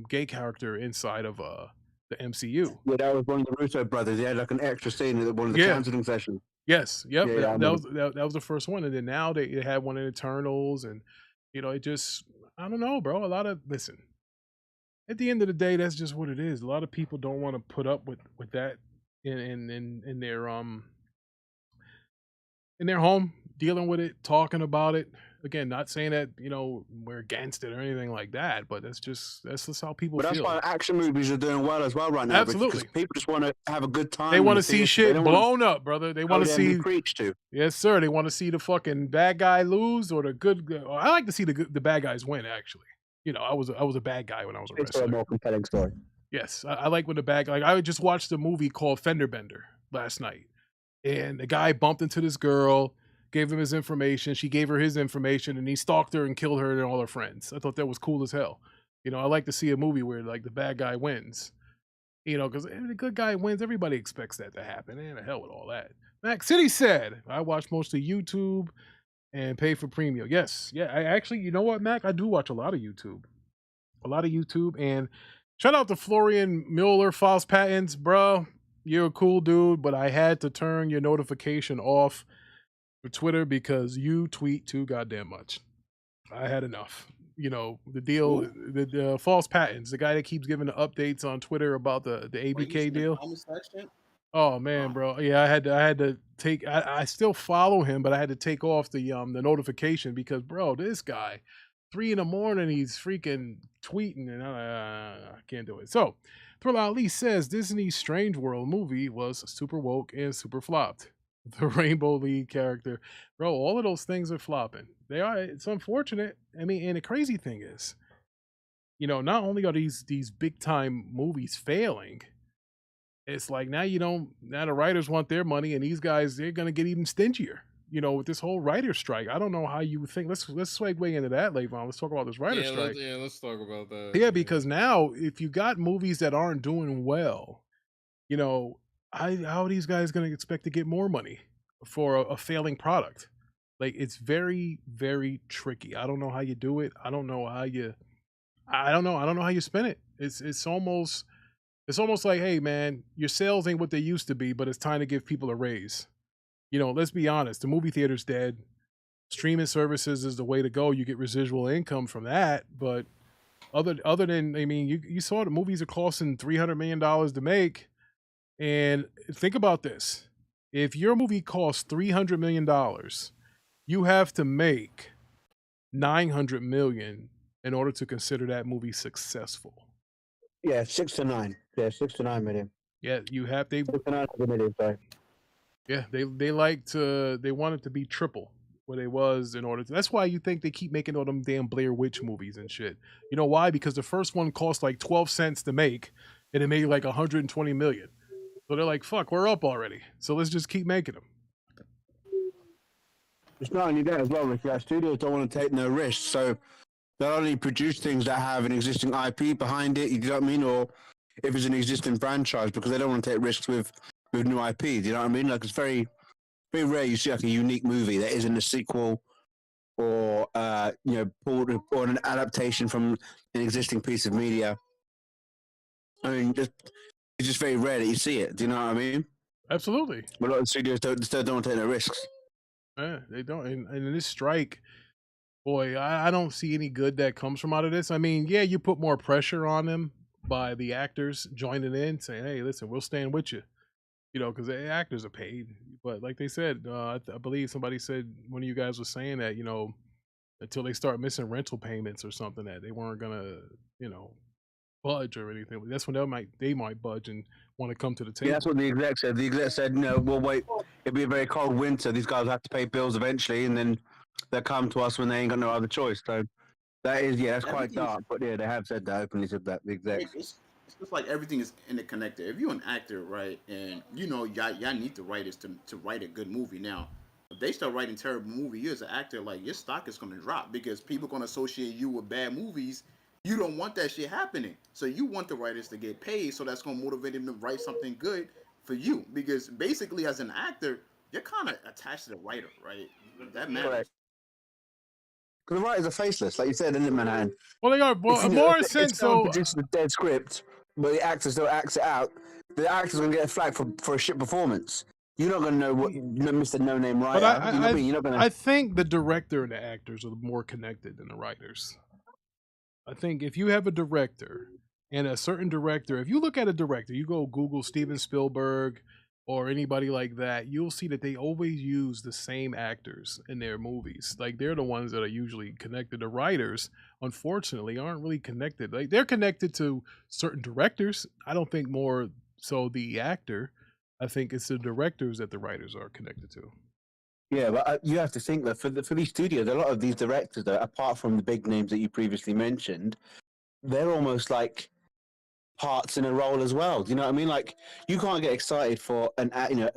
gay character inside of the MCU. Yeah, that was one of the Russo brothers. He had like an extra scene at one of the counseling sessions. Yes, yep. Yeah, that was the first one, and then now they had one in Eternals, and you know, it just, I don't know, bro. Listen. At the end of the day, that's just what it is. A lot of people don't want to put up with that in their home, dealing with it, talking about it. Again, not saying that, you know, we're against it or anything like that, but that's just how people feel. But that's why action movies are doing well as well right now. Absolutely. Because people just want to have a good time. They want to see shit blown up, brother. They want to see preached to. Yes, sir. They want to see the fucking bad guy lose or the good. I like to see the bad guys win, actually. You know, I was a bad guy when I was a wrestler. It's a more compelling story. Yes, I like when the bad guy. Like, I just watched a movie called Fender Bender last night, and the guy bumped into this girl, gave him his information. She gave her his information, and he stalked her and killed her and all her friends. I thought that was cool as hell. You know, I like to see a movie where like the bad guy wins. You know, because the good guy wins. Everybody expects that to happen. And the hell with all that. Mac City said, I watch mostly YouTube and pay for premium. Yes. Yeah. I actually, you know what, Mac? I do watch a lot of YouTube. A lot of YouTube. And shout out to Florian Mueller, False Patents, bro. You're a cool dude, but I had to turn your notification off for Twitter because you tweet too goddamn much. I had enough. You know, the deal, the False Patents, the guy that keeps giving the updates on Twitter about the ABK deal. Oh man, bro. Yeah, I had to take I still follow him, but I had to take off the notification because bro, this guy, 3 a.m, he's freaking tweeting and I can't do it. So Thriller Ali says Disney's Strange World movie was super woke and super flopped. The Rainbow League character. Bro, all of those things are flopping. They are, it's unfortunate. I mean, and the crazy thing is, you know, not only are these big time movies failing, it's like now the writers want their money and these guys they're gonna get even stingier. You know, with this whole writer's strike. I don't know how you would think. Let's segue into that, Levon. Let's talk about this writer's strike. Let's talk about that. Yeah, because now if you got movies that aren't doing well, you know, how are these guys gonna expect to get more money for a failing product? Like it's very, very tricky. I don't know how you do it. I don't know how you spin it. It's almost like, hey man, your sales ain't what they used to be, but it's time to give people a raise. You know, let's be honest, the movie theater's dead. Streaming services is the way to go. You get residual income from that, but other than, I mean, you saw the movies are costing $300 million to make, and think about this: if your movie costs $300 million, you have to make $900 million in order to consider that movie successful. Yeah, 6 to 9. Yeah, 6 to 9 million. Yeah, you have 6 to 9 million. Sorry. Yeah, they want it to be triple what it was in order to. That's why you think they keep making all them damn Blair Witch movies and shit. You know why? Because the first one cost like 12 cents to make, and it made like 120 million. So they're like, "Fuck, we're up already. So let's just keep making them." It's not only that as well. Like, studios don't want to take no risks, so they'll only produce things that have an existing IP behind it. You know what I mean? Or if it's an existing franchise, because they don't want to take risks with new IP. Do you know what I mean? Like it's very, very rare you see like a unique movie that isn't a sequel or or an adaptation from an existing piece of media. I mean, it's just very rare that you see it. Do you know what I mean? Absolutely. But a lot of studios don't want to take no risks. Yeah, they don't. And in this strike, boy, I don't see any good that comes from out of this. I mean, yeah, you put more pressure on them by the actors joining in, saying, "Hey, listen, we'll stand with you." You know, because the actors are paid. But like they said, I believe somebody said, one of you guys was saying that, you know, until they start missing rental payments or something, that they weren't gonna, you know, budge or anything. That's when they might budge and want to come to the table. Yeah, that's what the exec said. The exec said, "No, we'll wait. It'll be a very cold winter. These guys will have to pay bills eventually, and then they'll come to us when they ain't got no other choice." So that is, yeah, that's quite dark. But yeah, they have said that, openly said that, the execs. It's just like everything is interconnected. If you're an actor, right, and you know y'all need the writers to write a good movie. Now, if they start writing terrible movie, you as an actor, like your stock is gonna drop because people gonna associate you with bad movies. You don't want that shit happening. So you want the writers to get paid, so that's gonna motivate them to write something good for you. Because basically, as an actor, you're kind of attached to the writer, right? That matters. Because the writers are faceless, like you said, in Manhattan. Well, they are more in sense. So produces a dead script, but the actor still acts it out. The actor's gonna get a flag for a shit performance. You're not gonna know what Mr. No Name writer. I think the director and the actors are more connected than the writers. I think if you have a director and a certain director, if you look at a director, you go Google Steven Spielberg or anybody like that, you'll see that they always use the same actors in their movies. Like they're the ones that are usually connected. The writers, unfortunately, aren't really connected. Like they're connected to certain directors. I don't think more so the actor. I think it's the directors that the writers are connected to. Yeah, but you have to think that for these studios, a lot of these directors, apart from the big names that you previously mentioned, they're almost like parts in a role as well. Do you know what I mean? Like you can't get excited for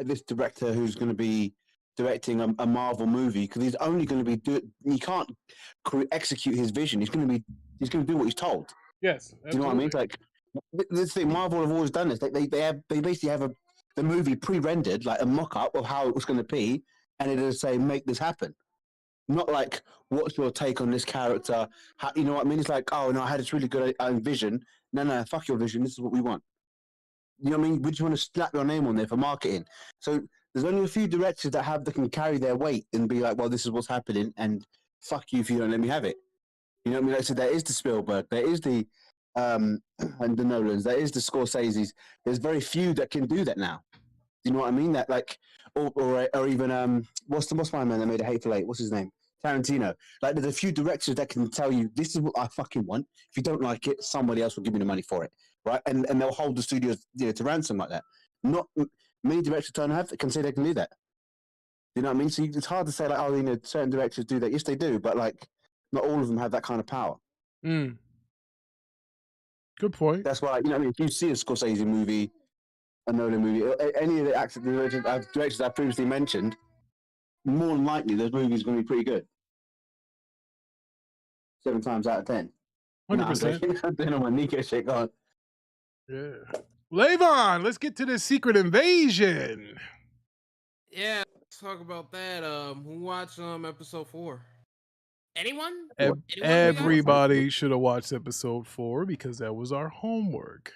this director who's going to be directing a Marvel movie because he's only going to be he can't execute his vision. He's going to do what he's told. Yes, absolutely. Do you know what I mean? It's like this thing, Marvel have always done this. They basically have the movie pre-rendered, like a mock-up of how it was going to be, and it'll say, make this happen. Not like, what's your take on this character? How, you know what I mean? It's like, oh, no, I had this really good vision. No, fuck your vision. This is what we want. You know what I mean? We just want to slap your name on there for marketing. So there's only a few directors that can carry their weight and be like, well, this is what's happening, and fuck you if you don't let me have it. You know what I mean? Like, so there is the Spielberg, there is the and the Nolans, there is the Scorseses. There's very few that can do that now. You know what I mean? That like, or even what's my man that made a Hateful Eight? What's his name? Tarantino. Like, there's a few directors that can tell you this is what I fucking want. If you don't like it, somebody else will give me the money for it, right? And they'll hold the studios, to ransom like that. Not many directors can say they can do that. You know what I mean? So it's hard to say like, oh, certain directors do that. Yes, they do, but like, not all of them have that kind of power. Mm. Good point. That's why, if you see a Scorsese movie, a Nolan movie, any of the directors I previously mentioned, more than likely those movies are going to be pretty good. 7 times out of 10. 100%. I'm doing all my Nico shit on. Yeah. Levon, let's get to this Secret Invasion. Yeah, let's talk about that. Who watched episode 4? Anyone? Everybody should have watched episode 4 because that was our homework.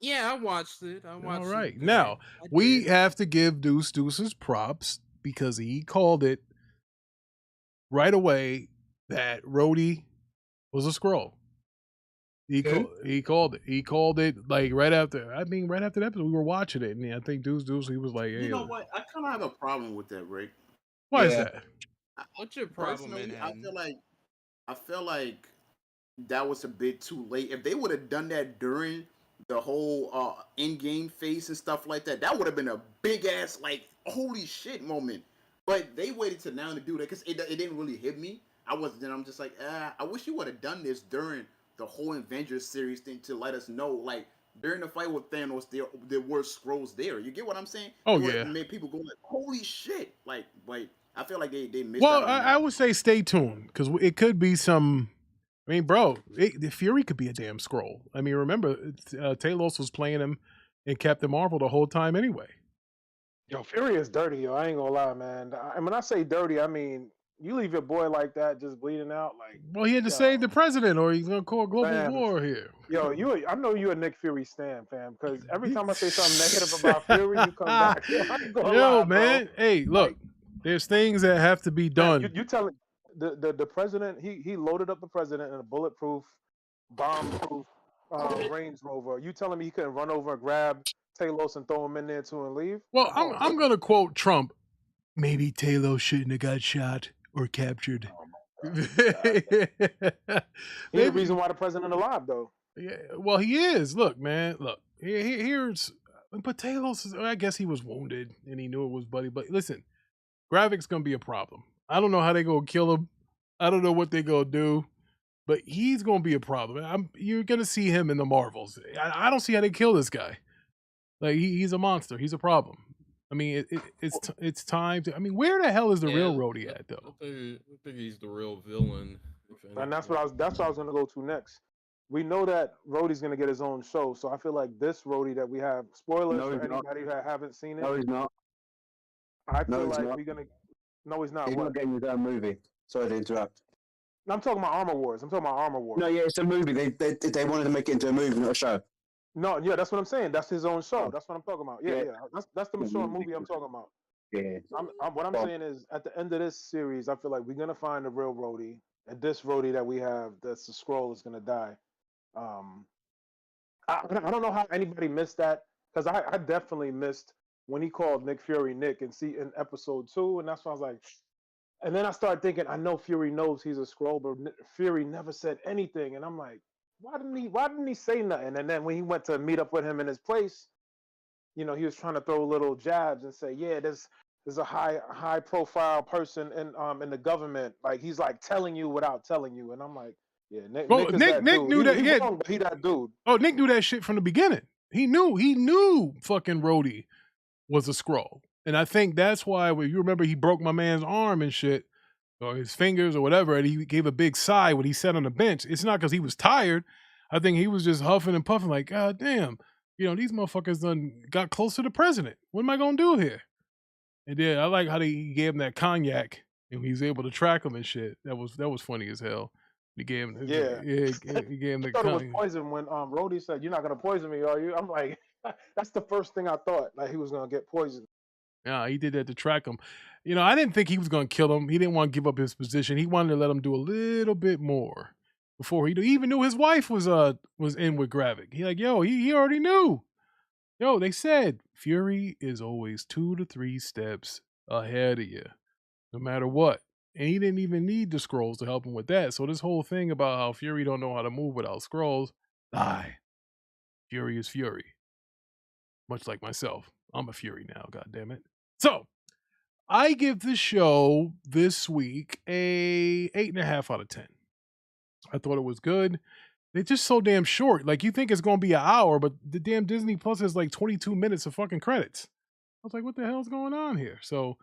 Yeah, I watched it. All right. Now, we have to give Deuce's props because he called it right away that Rhodey was a Skrull. He called it. He called it like right after the episode we were watching it, and I think Deuce he was like, hey, you know what? I kind of have a problem with that, Rick. Why is that? What's your problem? I feel like that was a bit too late. If they would have done that during the whole in-game phase and stuff like that, that would have been a big ass like holy shit moment. But they waited till now to do that because it didn't really hit me. I'm just like, I wish you would have done this during the whole Avengers series thing to let us know, like during the fight with Thanos, there were Skrulls there. You get what I'm saying? Oh yeah, made people go like, holy shit! Like I feel like they missed. Well, I would say stay tuned because it could be some. I mean, bro, the Fury could be a damn Skrull. I mean, remember, Talos was playing him in Captain Marvel the whole time anyway. Yo, Fury is dirty, yo. I ain't gonna lie, man. And when I say dirty, I mean you leave your boy like that just bleeding out, like. Well, he had to save the president, or he's gonna call global war here. Yo, I know you're a Nick Fury stan, fam, because every time I say something negative about Fury, you come back. Yo, I ain't gonna lie, man. Bro. Hey, look, there's things that have to be done. Man, you telling the president? He loaded up the president in a bulletproof, bomb-proof Range Rover. You telling me he couldn't run over and grab Talos and throw him in there too and leave? Well, I'm gonna quote Trump. Maybe Talos shouldn't have got shot or captured. Oh He's the reason why the president alive, though. Yeah, well, he is. Look, man. Look, here's. But Talos, I guess he was wounded and he knew it was Buddy. But listen, Gravik's gonna be a problem. I don't know how they gonna kill him. I don't know what they gonna do, but he's gonna be a problem. You're gonna see him in the Marvels. I don't see how they kill this guy. Like he's a monster. He's a problem. I mean, it's time to. I mean, where the hell is the real Rhodey at, though? I think he's the real villain. And that's what I was going to go to next. We know that Rhodey's going to get his own show, so I feel like this Rhodey that we have. Spoilers for anybody who haven't seen it. No, he's not. I feel like we're gonna. No, he's not. He's not getting his own movie. Sorry to interrupt. I'm talking about Armor Wars. No, yeah, it's a movie. They wanted to make it into a movie, not a show. No, yeah, that's what I'm saying. That's his own show. That's what I'm talking about. Yeah. That's the mature movie I'm talking about. Yeah. What I'm saying is, at the end of this series, I feel like we're gonna find the real Rhodey, and this Rhodey that we have, that's the Skrull, is gonna die. I don't know how anybody missed that, because I definitely missed when he called Nick Fury Nick in episode 2, and that's why I was like. And then I started thinking, I know Fury knows he's a Skrull, but Fury never said anything, and I'm like. Why didn't he say nothing? And then when he went to meet up with him in his place, he was trying to throw little jabs and say, yeah, there's a high profile person in the government. Like he's like telling you without telling you. And I'm like, yeah, Nick knew that. He wrong, but he that dude. Oh, Nick knew that shit from the beginning. He knew fucking Rhodey was a Skrull. And I think that's why you remember he broke my man's arm and shit. Or his fingers or whatever, and he gave a big sigh when he sat on the bench. It's not because he was tired. I think he was just huffing and puffing like, God damn, these motherfuckers done got close to the president. What am I gonna do here? And then I like how he gave him that cognac and he's able to track him and shit. That was funny as hell. He gave him, Yeah. he gave him I the thought it was cognac. poison when Rhodey said, "You're not gonna poison me, are you?" I'm like, that's the first thing I thought, like he was gonna get poisoned. Yeah, he did that to track him. I didn't think he was going to kill him. He didn't want to give up his position. He wanted to let him do a little bit more before he even knew his wife was in with Gravik. He like, yo, he already knew. Yo, they said Fury is always 2 to 3 steps ahead of you, no matter what. And he didn't even need the scrolls to help him with that. So this whole thing about how Fury don't know how to move without scrolls, lie. Fury is Fury. Much like myself. I'm a Fury now, god damn it. So I give the show this week a 8.5 out of 10. I thought it was good. It's just so damn short. Like you think it's gonna be an hour, but the damn Disney Plus is like 22 minutes of fucking credits. I was like, what the hell's going on here? So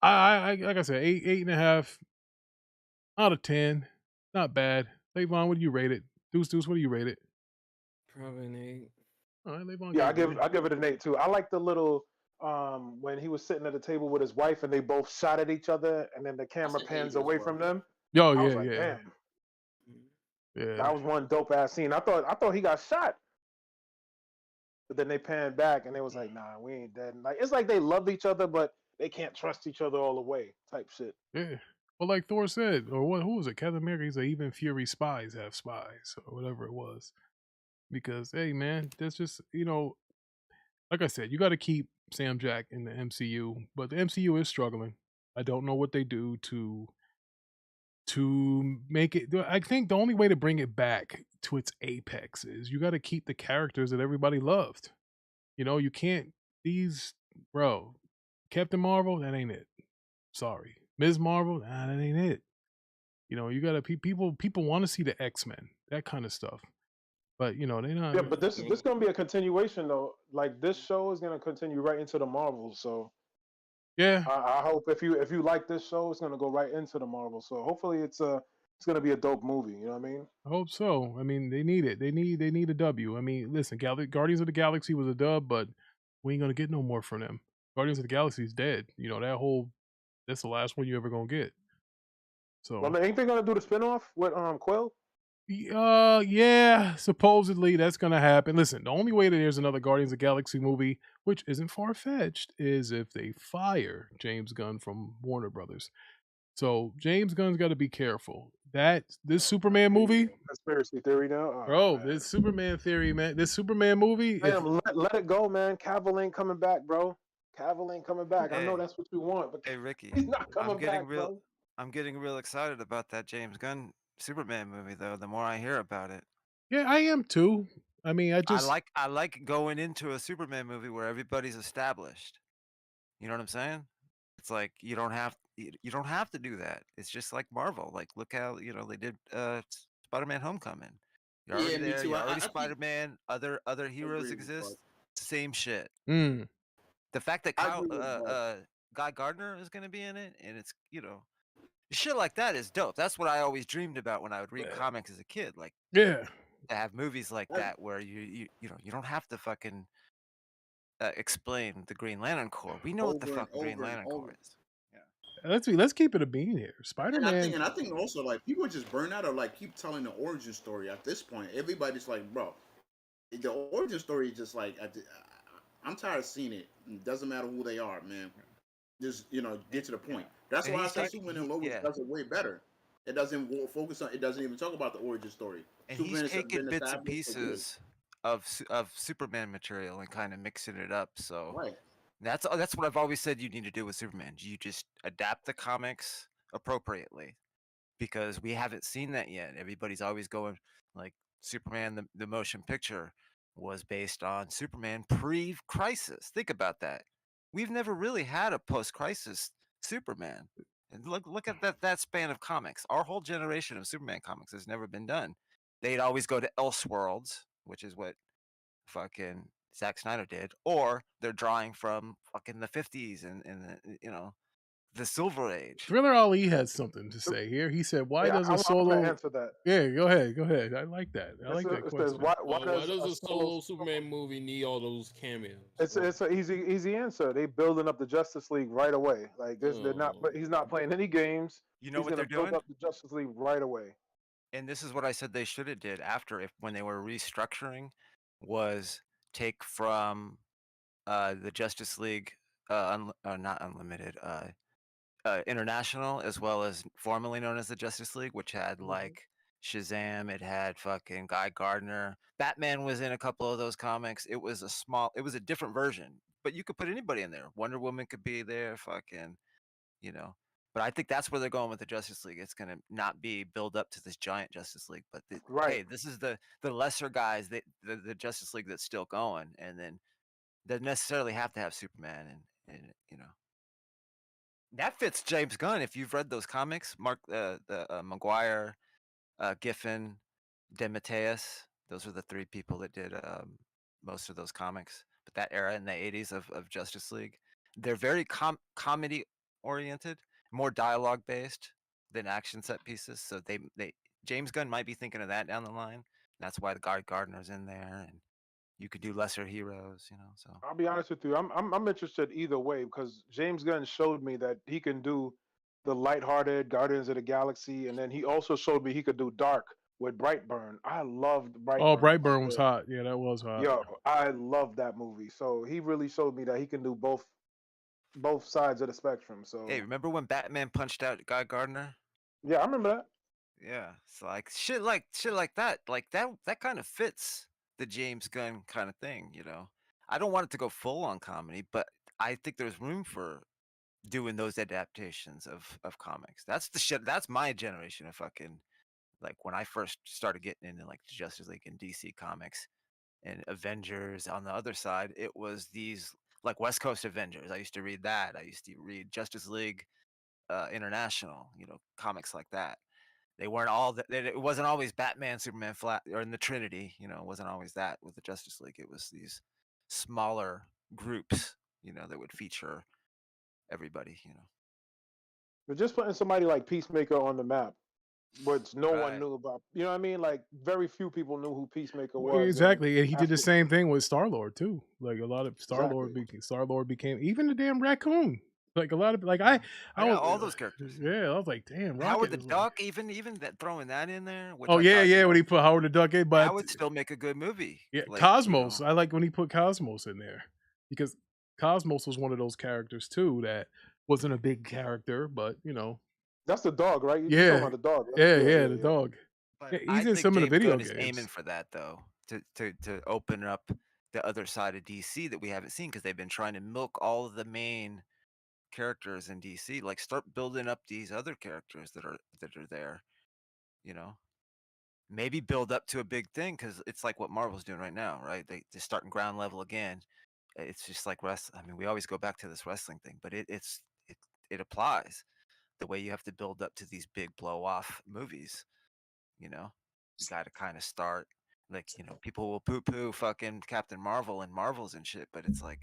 I like I said, 8.5 out of 10. Not bad. Levon, what do you rate it? Deuce, what do you rate it? Probably an 8. All right, Levon. Yeah, I give it an 8 too. I like the little when he was sitting at the table with his wife and they both shot at each other and then the camera an 8 pans as away well. from them. Yo, I was yeah, like, yeah. damn, Yeah. that was one dope ass scene. I thought he got shot. But then they panned back and they was like, nah, we ain't dead. Like it's like they love each other, but they can't trust each other all the way, type shit. Yeah. Well, like Thor said, or what? Who was it? Captain America. He said even Fury spies have spies, or whatever it was. Because hey, man, that's just like I said, you got to keep Sam Jack in the MCU, but the MCU is struggling. I don't know what they do to make it. I think the only way to bring it back to its apex is you got to keep the characters that everybody loved. You can't these bro. Captain Marvel, that ain't it. Sorry, Ms. Marvel, nah, that ain't it. You gotta people want to see the X-Men, that kind of stuff. But they not. Yeah, but this gonna be a continuation though. Like this show is gonna continue right into the Marvels. So Yeah, I hope if you like this show, it's gonna go right into the Marvels. So hopefully it's gonna be a dope movie. You know what I mean? I hope so. I mean, they need it. They need a W. I mean, listen, Guardians of the Galaxy was a dub, but we ain't gonna get no more from them. Guardians of the Galaxy is dead. That's the last one you ever gonna get. So Well, ain't they gonna do the spinoff with Quill? yeah, supposedly that's gonna happen. Listen, the only way that there's another Guardians of the Galaxy movie, which isn't far fetched, is if they fire James Gunn from Warner Brothers. So James Gunn's got to be careful. This Superman movie, Conspiracy theory now. Oh, bro. man. This Superman theory, man. This Superman movie. Damn, let it go, man. Cavill ain't coming back, bro. Cavill ain't coming back. I know that's what you want, but Hey Ricky, he's not I'm coming getting back, real bro. I'm getting real excited about that James Gunn Superman movie though, the more I hear about it. Yeah, I am too. I mean, I like going into a Superman movie where everybody's established. You know what I'm saying? It's like you don't have to do that. It's just like Marvel. Like look how, they did Spider-Man Homecoming. You're already Yeah, me there, too. you're already I think Spider-Man, other I heroes agree with Bud. exist. Same shit. Mm, The fact that I agree with Bud. Guy Gardner is going to be in it and it's, shit like that is dope. That's what I always dreamed about when I would read comics as a kid. Like yeah. to have movies like That's- that where you don't have to fucking explain the Green Lantern Corps. We know what the over and fuck Green over and Lantern over. Corps is. Let's keep it a bean here. Spider-Man. And I think also like people just burn out or like keep telling the origin story at this point. Everybody's like, bro, the origin story is just like I'm tired of seeing it. It doesn't matter who they are, man. Just get to the point. That's And why I he's said taking- Superman and Lois yeah. does it way better. It doesn't focus on. It doesn't even talk about the origin story. And Superman he's has taking been bits and established for years. pieces of Superman material and kind of mixing it up. So Right. that's what I've always said you need to do with Superman. You just adapt the comics appropriately because we haven't seen that yet. Everybody's always going like Superman the motion picture was based on Superman pre-crisis. Think about that. We've never really had a post-crisis Superman. And look at that span of comics. Our whole generation of Superman comics has never been done. They'd always go to Elseworlds, which is what fucking Zack Snyder did, or they're drawing from fucking the 50s and the Silver Age. Thriller Ali has something to say here. He said, "Why Yeah, does a I'm gonna solo?" answer that. Yeah, go ahead, go ahead. I like that. I like that It says, question. why Why does does a a solo solo Superman movie need all those cameos? It's an easy answer. They building up the Justice League right away. Like this, they're not. But he's not playing any games. You know He's what gonna they're build doing? up the Justice League right away. And this is what I said they should have did after, when they were restructuring, was take from the Justice League, not Unlimited, International, as well as formerly known as the Justice League, which had like Shazam, it had fucking Guy Gardner. Batman was in a couple of those comics. It was a different version, but you could put anybody in there. Wonder Woman could be there, fucking, you know. But I think that's where they're going with the Justice League. It's gonna not be build up to this giant Justice League, but Right. hey, this is the lesser guys, the Justice League that's still going, and then doesn't necessarily have to have Superman, and you know. That fits James Gunn. If you've read those comics, Mark Maguire, Giffen, DeMatteis, those are the three people that did most of those comics. But that era in the 80s of Justice League, they're very comedy oriented, more dialogue based than action set pieces. So they James Gunn might be thinking of that down the line. That's why the Guy Gardner's in there, and you could do lesser heroes, you know. So I'll be honest with you. I'm interested either way because James Gunn showed me that he can do the lighthearted Guardians of the Galaxy, and then he also showed me he could do dark with Brightburn. I loved Oh, Brightburn. Brightburn was hot. Yeah, that was hot. Yo, I loved that movie. So he really showed me that he can do both sides of the spectrum. So hey, remember when Batman punched out Guy Gardner? yeah, I remember that. Yeah, so like shit like that kind of fits the James Gunn kind of thing, you know. I don't want it to go full on comedy, but I think there's room for doing those adaptations of comics. That's the shit. That's my generation of fucking, like, when I first started getting into like the Justice League and DC comics and Avengers on the other side. It was these like West Coast Avengers. I used to read that. I used to read Justice League International, you know, comics like that. They weren't all that. It wasn't always Batman, Superman, Flat, or in the Trinity. You know, it wasn't always that with the Justice League. It was these smaller groups, you know, that would feature everybody. You know, But just putting somebody like Peacemaker on the map, which no one right? knew about. You know what I mean? Like very few people knew who Peacemaker Well, was, and exactly, and he did the after same thing with Star Lord too. Like a lot of exactly. Star Lord became even the damn raccoon. Like a lot of I Yeah, was all those characters. yeah, I was like, damn, Howard Rocket the is like, Duck, even that throwing that in there, which oh I yeah, thought, you yeah, when know, he put Howard the Duck in, that but would still make a good movie. yeah, Like, you Cosmos. know, I like when he put Cosmos in there because Cosmos was one of those characters too that wasn't a big character, but you know, That's the dog, right? You talking yeah, about the dog? Right? yeah, Yeah, yeah, yeah, the yeah. dog. but Yeah, I he's in think some of the James video Gunn is aiming games. for that though, to open up the other side of DC that we haven't seen because they've been trying to milk all of the main characters in DC. Like, start building up these other characters that are there. You know, maybe build up to a big thing because it's like what Marvel's doing right now, right? They're starting ground level again. It's just like wrestling. I mean, we always go back to this wrestling thing, but it applies the way you have to build up to these big blow off movies. You know, you got to kind of start, like, you know, people will poo poo fucking Captain Marvel and Marvels and shit, but it's like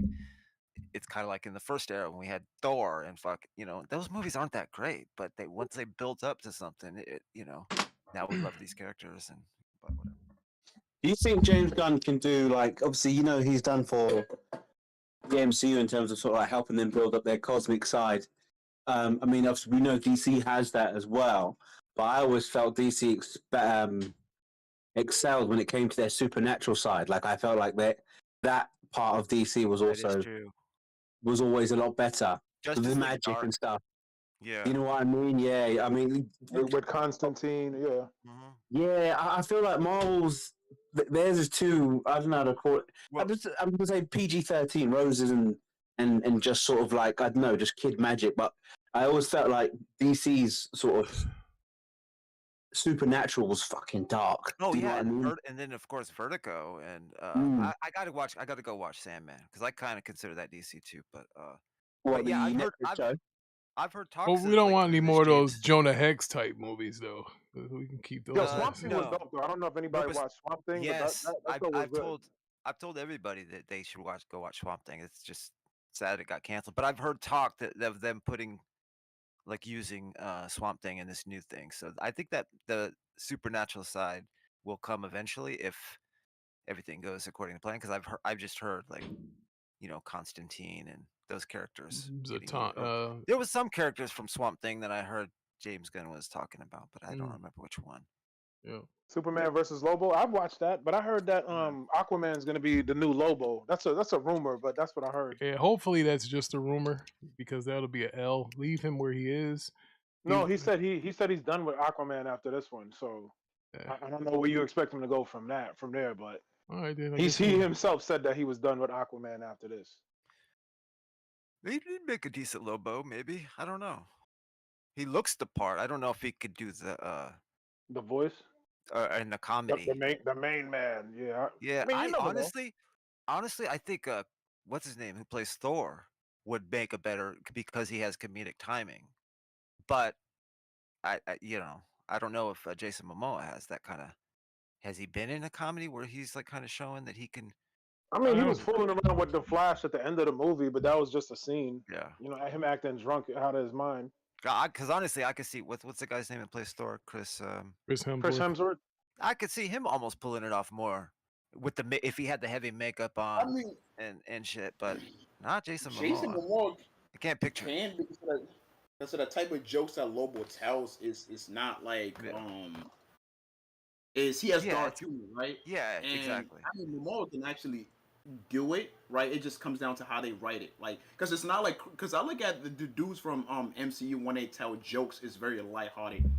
it's kind of like in the first era when we had Thor and fuck, you know, those movies aren't that great, but they once they built up to something, you know, now we love these characters and but whatever. Do you think James Gunn can do, like, obviously, you know, he's done for the MCU in terms of sort of like helping them build up their cosmic side? I mean, obviously, we know DC has that as well, but I always felt DC excelled when it came to their supernatural side. Like, I felt like that part of DC was That is also true. was always a lot better with the Justice League magic Dark, and stuff. yeah. You know what I mean? Yeah, I mean, With Constantine, yeah. Mhm. yeah, I feel like Marvel's theirs is too. I don't know how to call it. Well, I'm gonna say PG-13 roses and just sort of like, I don't know, just kid magic. But I always felt like DC's sort of supernatural was fucking dark. oh Do you know yeah, what I mean? and then of course Vertigo, and Mm. I gotta go watch Sandman because I kind of consider that DC too. What, But yeah, the Netflix show? I've heard Well, talks we of don't like want any doing this more of those James. Jonah Hex type movies though. We can keep Yo, those Swamp guys. Thing was No, dope though. I don't know if no, anybody but watched Swamp Thing, but yes, that show was good. I've told everybody that they should go watch Swamp Thing. It's just sad it got canceled. But I've heard talk that of them putting like using Swamp Thing in this new thing. So I think that the supernatural side will come eventually if everything goes according to plan. Because I've just heard like Constantine and those characters getting used. There was some characters from Swamp Thing that I heard James Gunn was talking about, but I don't remember which one. Yeah. Superman versus Lobo. I've watched that, but I heard that Aquaman's gonna be the new Lobo. That's a rumor, but that's what I heard. Yeah, hopefully that's just a rumor because that'll be a L. Leave him where he is. No, he said he's done with Aquaman after this one. So I don't know where you expect him to go from there, but all right, then he himself said that he was done with Aquaman after this. He'd make a decent Lobo, maybe. I don't know. He looks the part. I don't know if he could do the voice in the comedy. The main man. Yeah. Yeah. I honestly, I think what's his name who plays Thor would make a better because he has comedic timing. But I don't know if Jason Momoa has that kind of. Has he been in a comedy where he's like kind of showing that he can? I mean, he was fooling around with the Flash at the end of the movie, but that was just a scene. Yeah. Him acting drunk out of his mind. Because honestly, I could see what's the guy's name that plays Thor, Chris Hemsworth. I could see him almost pulling it off more with if he had the heavy makeup on and shit, but not Jason Momoa. Jason Momoa, I can't picture. Because the type of jokes that Lobo tells is not like he has dark humor, right? Yeah, exactly. I mean, Momoa can actually do it, right? It just comes down to how they write it, like because it's not like because I look at the dudes from MCU when they tell jokes is very lighthearted.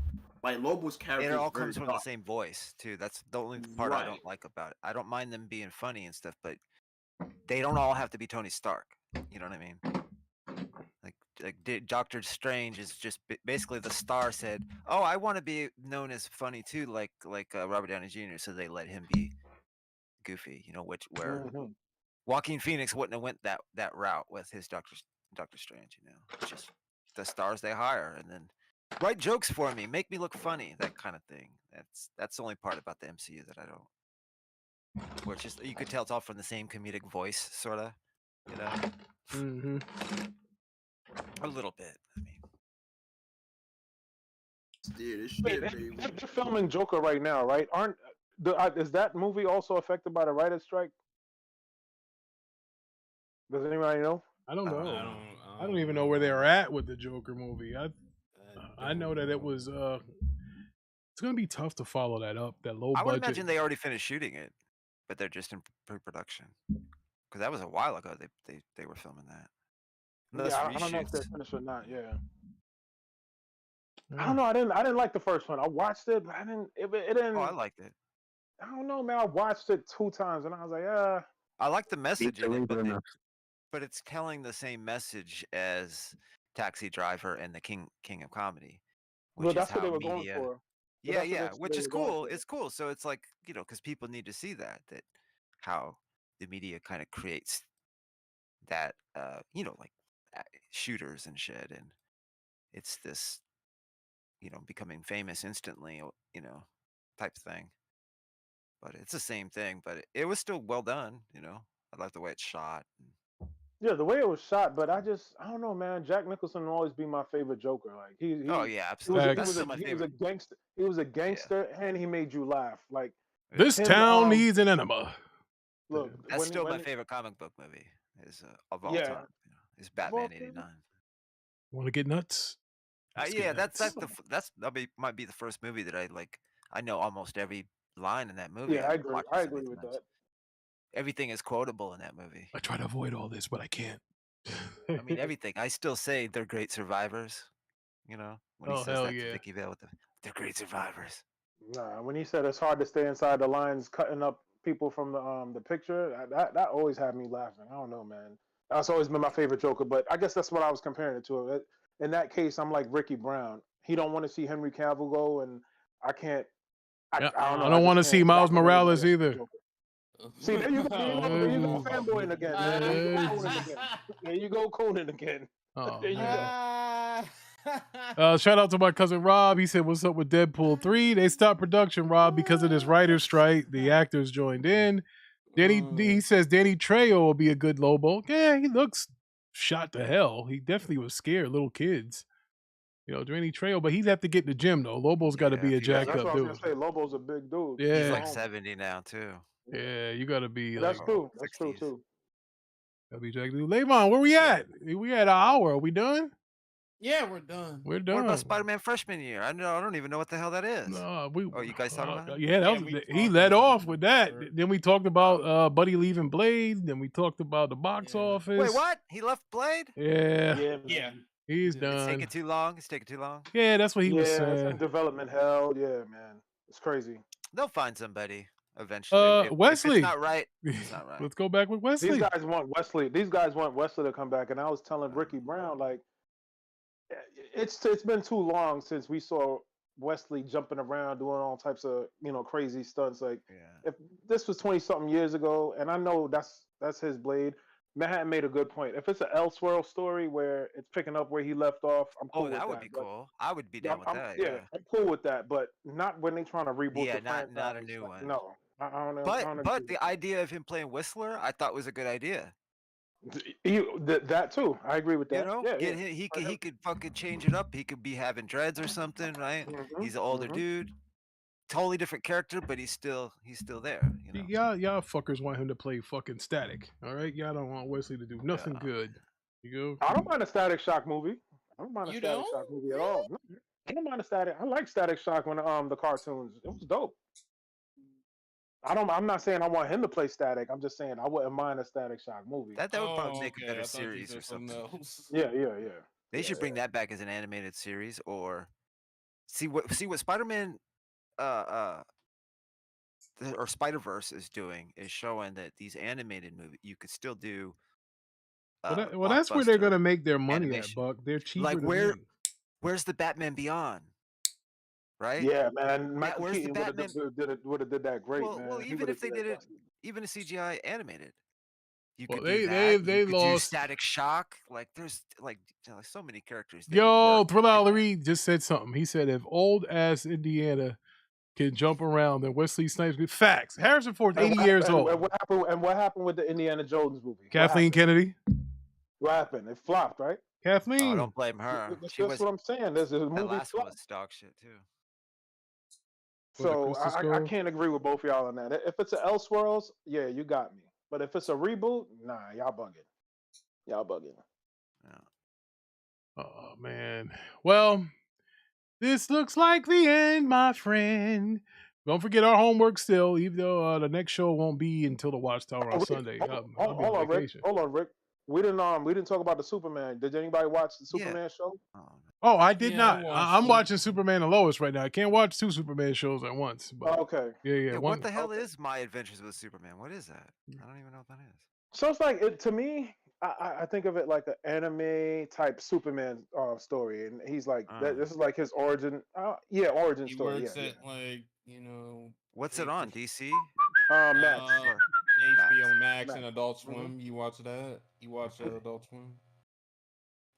Like Lobo's character, it all comes from the same voice too. That's the only part I don't like about it. I don't mind them being funny and stuff, but they don't all have to be Tony Stark. You know what I mean? Like Doctor Strange is just basically the star said, "Oh, I want to be known as funny too, like Robert Downey Jr." So they let him be goofy. Where Joaquin Phoenix wouldn't have went that route with his Doctor Strange. It's just the stars they hire, and then write jokes for me, make me look funny, that kind of thing. That's the only part about the MCU that I don't. Where it's just you could tell it's all from the same comedic voice, sort of. Mm-hmm. A little bit. I mean, baby. They're filming Joker right now, right? Is that movie also affected by the writer's strike? Does anybody know? I don't know. I don't even know where they're at with the Joker movie. I know that it was. It's gonna be tough to follow that up. That low budget. I would imagine they already finished shooting it, but they're just in pre-production. Because that was a while ago. They were filming that. I don't know if they're finished or not. Yeah. I don't know. I didn't like the first one. I watched it, but I didn't. It didn't. Oh, I liked it. I don't know, man. I watched it 2 times, and I was like, I like the message in it, but it's telling the same message as Taxi Driver and the King of Comedy. Well, that's what they were going for. Yeah, which is cool. It's cool. So it's like because people need to see that how the media kind of creates that like shooters and shit, and it's this becoming famous instantly type thing. But it's the same thing, but it was still well done. I like the way it's shot. Yeah, the way it was shot, but I don't know, man. Jack Nicholson will always be my favorite Joker. Like oh yeah, absolutely. He was a gangster. He was a gangster, and he made you laugh. Like this town needs an enema. Look, that's still my favorite comic book movie. Is of all time. Is Batman '89. Want to get nuts? Yeah, that might be the first movie that I like. I know almost every line in that movie. Yeah, I agree. I agree with that. Everything is quotable in that movie. I try to avoid all this, but I can't. I mean, everything. I still say they're great survivors. When he says that to Vicky Vale, they're great survivors. Nah, when he said it's hard to stay inside the lines, cutting up people from the picture, that always had me laughing. I don't know, man. That's always been my favorite Joker, but I guess that's what I was comparing it to. In that case, I'm like Ricky Brown. He don't want to see Henry Cavill go, and I can't. I don't want to see Miles Morales either. See, there you go. There you go, fanboying again. There you go, Conan again. There you go. Shout out to my cousin Rob. He said, "What's up with Deadpool 3? They stopped production, Rob, because of this writer's strike. The actors joined in." He says Danny Trejo will be a good Lobo. Yeah, he looks shot to hell. He definitely was scared. Little kids. Danny Trejo, but he'd have to get in the gym though. Lobo's got to Yeah, be a if he doesn't- jacked That's up what I was dude. gonna say. Lobo's a big dude. Yeah. He's like Strong. 70 now too. Yeah, you got to be That's like, true. That's true 60s. too. gotta be jacked dude. Levon, where we at? We at an hour. Are we done? Yeah, we're done. We're done. What about Spider-Man freshman year? I don't even know what the hell that is. No, Oh, you guys talking about it? Yeah, Yeah, that we was, talked he led about off it. with that. Sure. Then we talked about Buddy leaving Blade. Then we talked about the box Yeah. office. Wait, what? He left Blade? Yeah, Yeah, Yeah. man. he's It's done. It's taking too long. It's taking too long. Yeah, that's what he was It's in saying. development hell. Yeah, man. It's crazy. They'll find somebody eventually. If Wesley. it's not right, it's not right. Let's go back with Wesley. These guys want Wesley to come back, and I was telling Ricky Brown, like, it's been too long since we saw Wesley jumping around doing all types of crazy stunts. Like, Yeah. if this was 20-something years ago, and I know that's his Blade. Manhattan made a good point. If it's an Elseworld story where it's picking up where he left off, I'm cool Oh, with that. that would be But cool. I would be down with that. yeah, Yeah. I'm cool with that, but not when they trying to reboot Yeah, the franchise. not a new one. No, I don't know. But the idea of him playing Whistler, I thought was a good idea. That too, I agree with that. Yeah, Get him, he could fucking change it up. He could be having dreads or something, right? He's an older dude, totally different character, but he's still there. Y'all fuckers want him to play fucking Static. All right, y'all don't want Wesley to do nothing good. You go. I don't mind a Static Shock movie. I don't mind a You Static don't? Shock movie at all. No, I don't mind a Static. I like Static Shock when the cartoons. It was dope. I'm not saying I want him to play Static. I'm just saying I wouldn't mind a Static Shock movie. That would probably make okay. a better I thought you series or said something something. else. Yeah. They should bring that back as an animated series, or see what Spider-Man or Spider-Verse is doing is showing that these animated movies you could still do. Well, that's where they're blockbuster gonna make their money animation. at, Buck. They're cheaper. Like to make. where's the Batman Beyond? Right? Yeah, man. Michael where's the Keaton Batman? would have did that great, man. Well, He even would've if they that did it, justice. even a CGI animated, you Well, could do that. they You could do lost. Static Shock. Like there's like so many characters. that Yo, would work Thriller in that. Ali just said something. He said if old ass Indiana can jump around, then Wesley Snipes. Facts. Harrison Ford's 80 years old. And what happened with the Indiana Jones movie? Kathleen Kennedy. What happened? It flopped, right? Kathleen. Oh, don't blame her. That's what I'm saying. This That movie last one flopped. was dog shit too. So I can't agree with both of y'all on that. If it's an Elseworlds, yeah, you got me. But if it's a reboot, nah, y'all bugging. Y'all bugging. Yeah. Oh man. Well, this looks like the end, my friend. Don't forget our homework still, even though the next show won't be until the Watchtower on Sunday. I'll be on vacation. Hold on, Rick. We didn't talk about the Superman. Did anybody watch the Superman show? Oh, I did not. I'm it. watching Superman and Lois right now. I can't watch two Superman shows at once. But Okay. Yeah. What the hell is My Adventures with Superman? What is that? I don't even know what that is. So it's like to me, I think of it like an anime type Superman story, and he's like this is like his origin. Origin He story. works Yeah, at What's it on? DC? Max. HBO Max and Adult Swim. You watch that? You watch that Adult Swim?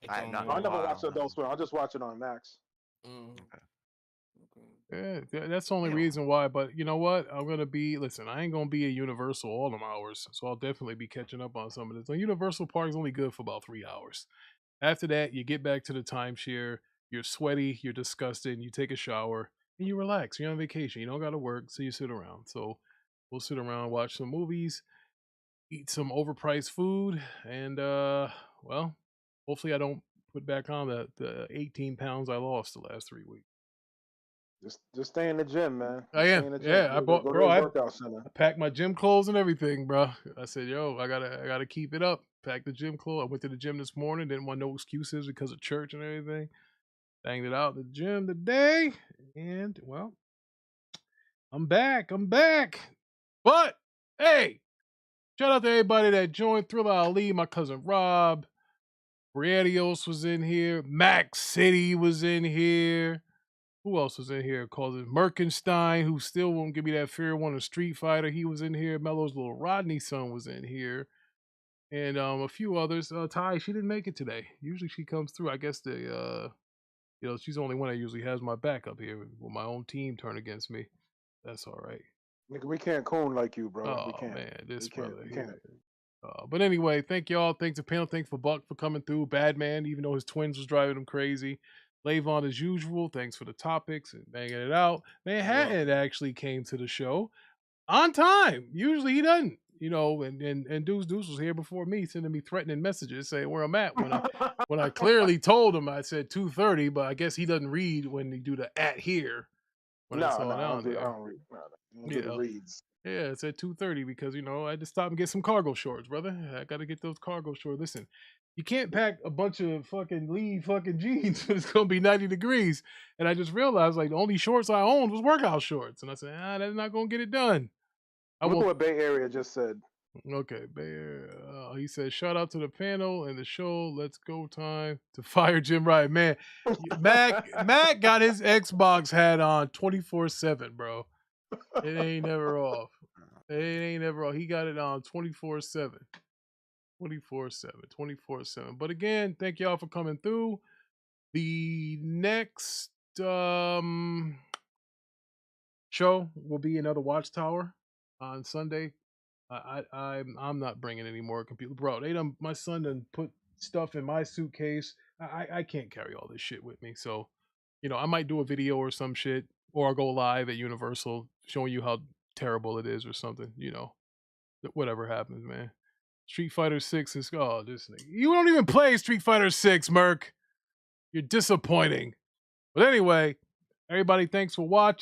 I have not. I never watched Adult Swim. I just watch it on Max. Yeah, that's the only reason why. But you know what? I'm gonna be. Listen, I ain't gonna be at Universal all them hours, so I'll definitely be catching up on some of this. The Universal Park is only good for about 3 hours. After that, you get back to the timeshare. You're sweaty. You're disgusted. You take a shower and you relax. You're on vacation. You don't got to work, so you sit around. So we'll sit around, watch some movies, eat some overpriced food, and well, hopefully I don't put back on the 18 pounds I lost the last 3 weeks. Just stay in the gym, man. I am. Yeah, I bought, go bro. to I the workout center. packed my gym clothes and everything, bro. I said, yo, I gotta keep it up. Pack the gym clothes. I went to the gym this morning. Didn't want no excuses because of church and everything. Banged it out at the gym today, and well, I'm back. But hey, shout out to everybody that joined. Thriller Ali, my cousin Rob, Briadios was in here. Max City was in here. Who else was in here? Called it Merkenstein, who still won't give me that fair one. A Street Fighter, he was in here. Mello's little Rodney son was in here, and a few others. Ty, she didn't make it today. Usually she comes through. I guess she's the only one that usually has my back up here when my own team turn against me. That's all right. We can't coon like you, bro. Oh we can't. man, this brother. We can't. But anyway, thank y'all. Thanks to panel. Thanks for Buck for coming through. Bad man, even though his twins was driving him crazy. Lavon, as usual, thanks for the topics and banging it out. Manhattan actually came to the show on time. Usually he doesn't, and Deuce was here before me, sending me threatening messages saying where I'm at when I clearly told him I said 2:30, but I guess he doesn't read when you do the at here when I saw it I on don't there. read. No, I don't do the reads. Yeah, it said 2:30 because I had to stop and get some cargo shorts, brother. I got to get those cargo shorts. Listen, you can't pack a bunch of fucking Lee fucking jeans when it's gonna be 90 degrees. And I just realized like the only shorts I owned was workout shorts, and I said, that's not gonna get it done. Look what Bay Area just said. Okay, he said, shout out to the panel and the show. Let's go time to fire Jim Ryan. Man, Mac got his Xbox hat on 24/7, bro. It ain't never off. It ain't never off. He got it on 24/7. 24/7. But again, thank y'all for coming through. The next show will be another Watchtower on Sunday. I'm not bringing any more computer, bro. My son done put stuff in my suitcase. I can't carry all this shit with me. So, I might do a video or some shit, or I'll go live at Universal showing you how terrible it is or something. Whatever happens, man. Street Fighter 6 is this nigga. You don't even play Street Fighter 6, Merc. You're disappointing. But anyway, everybody, thanks for watching.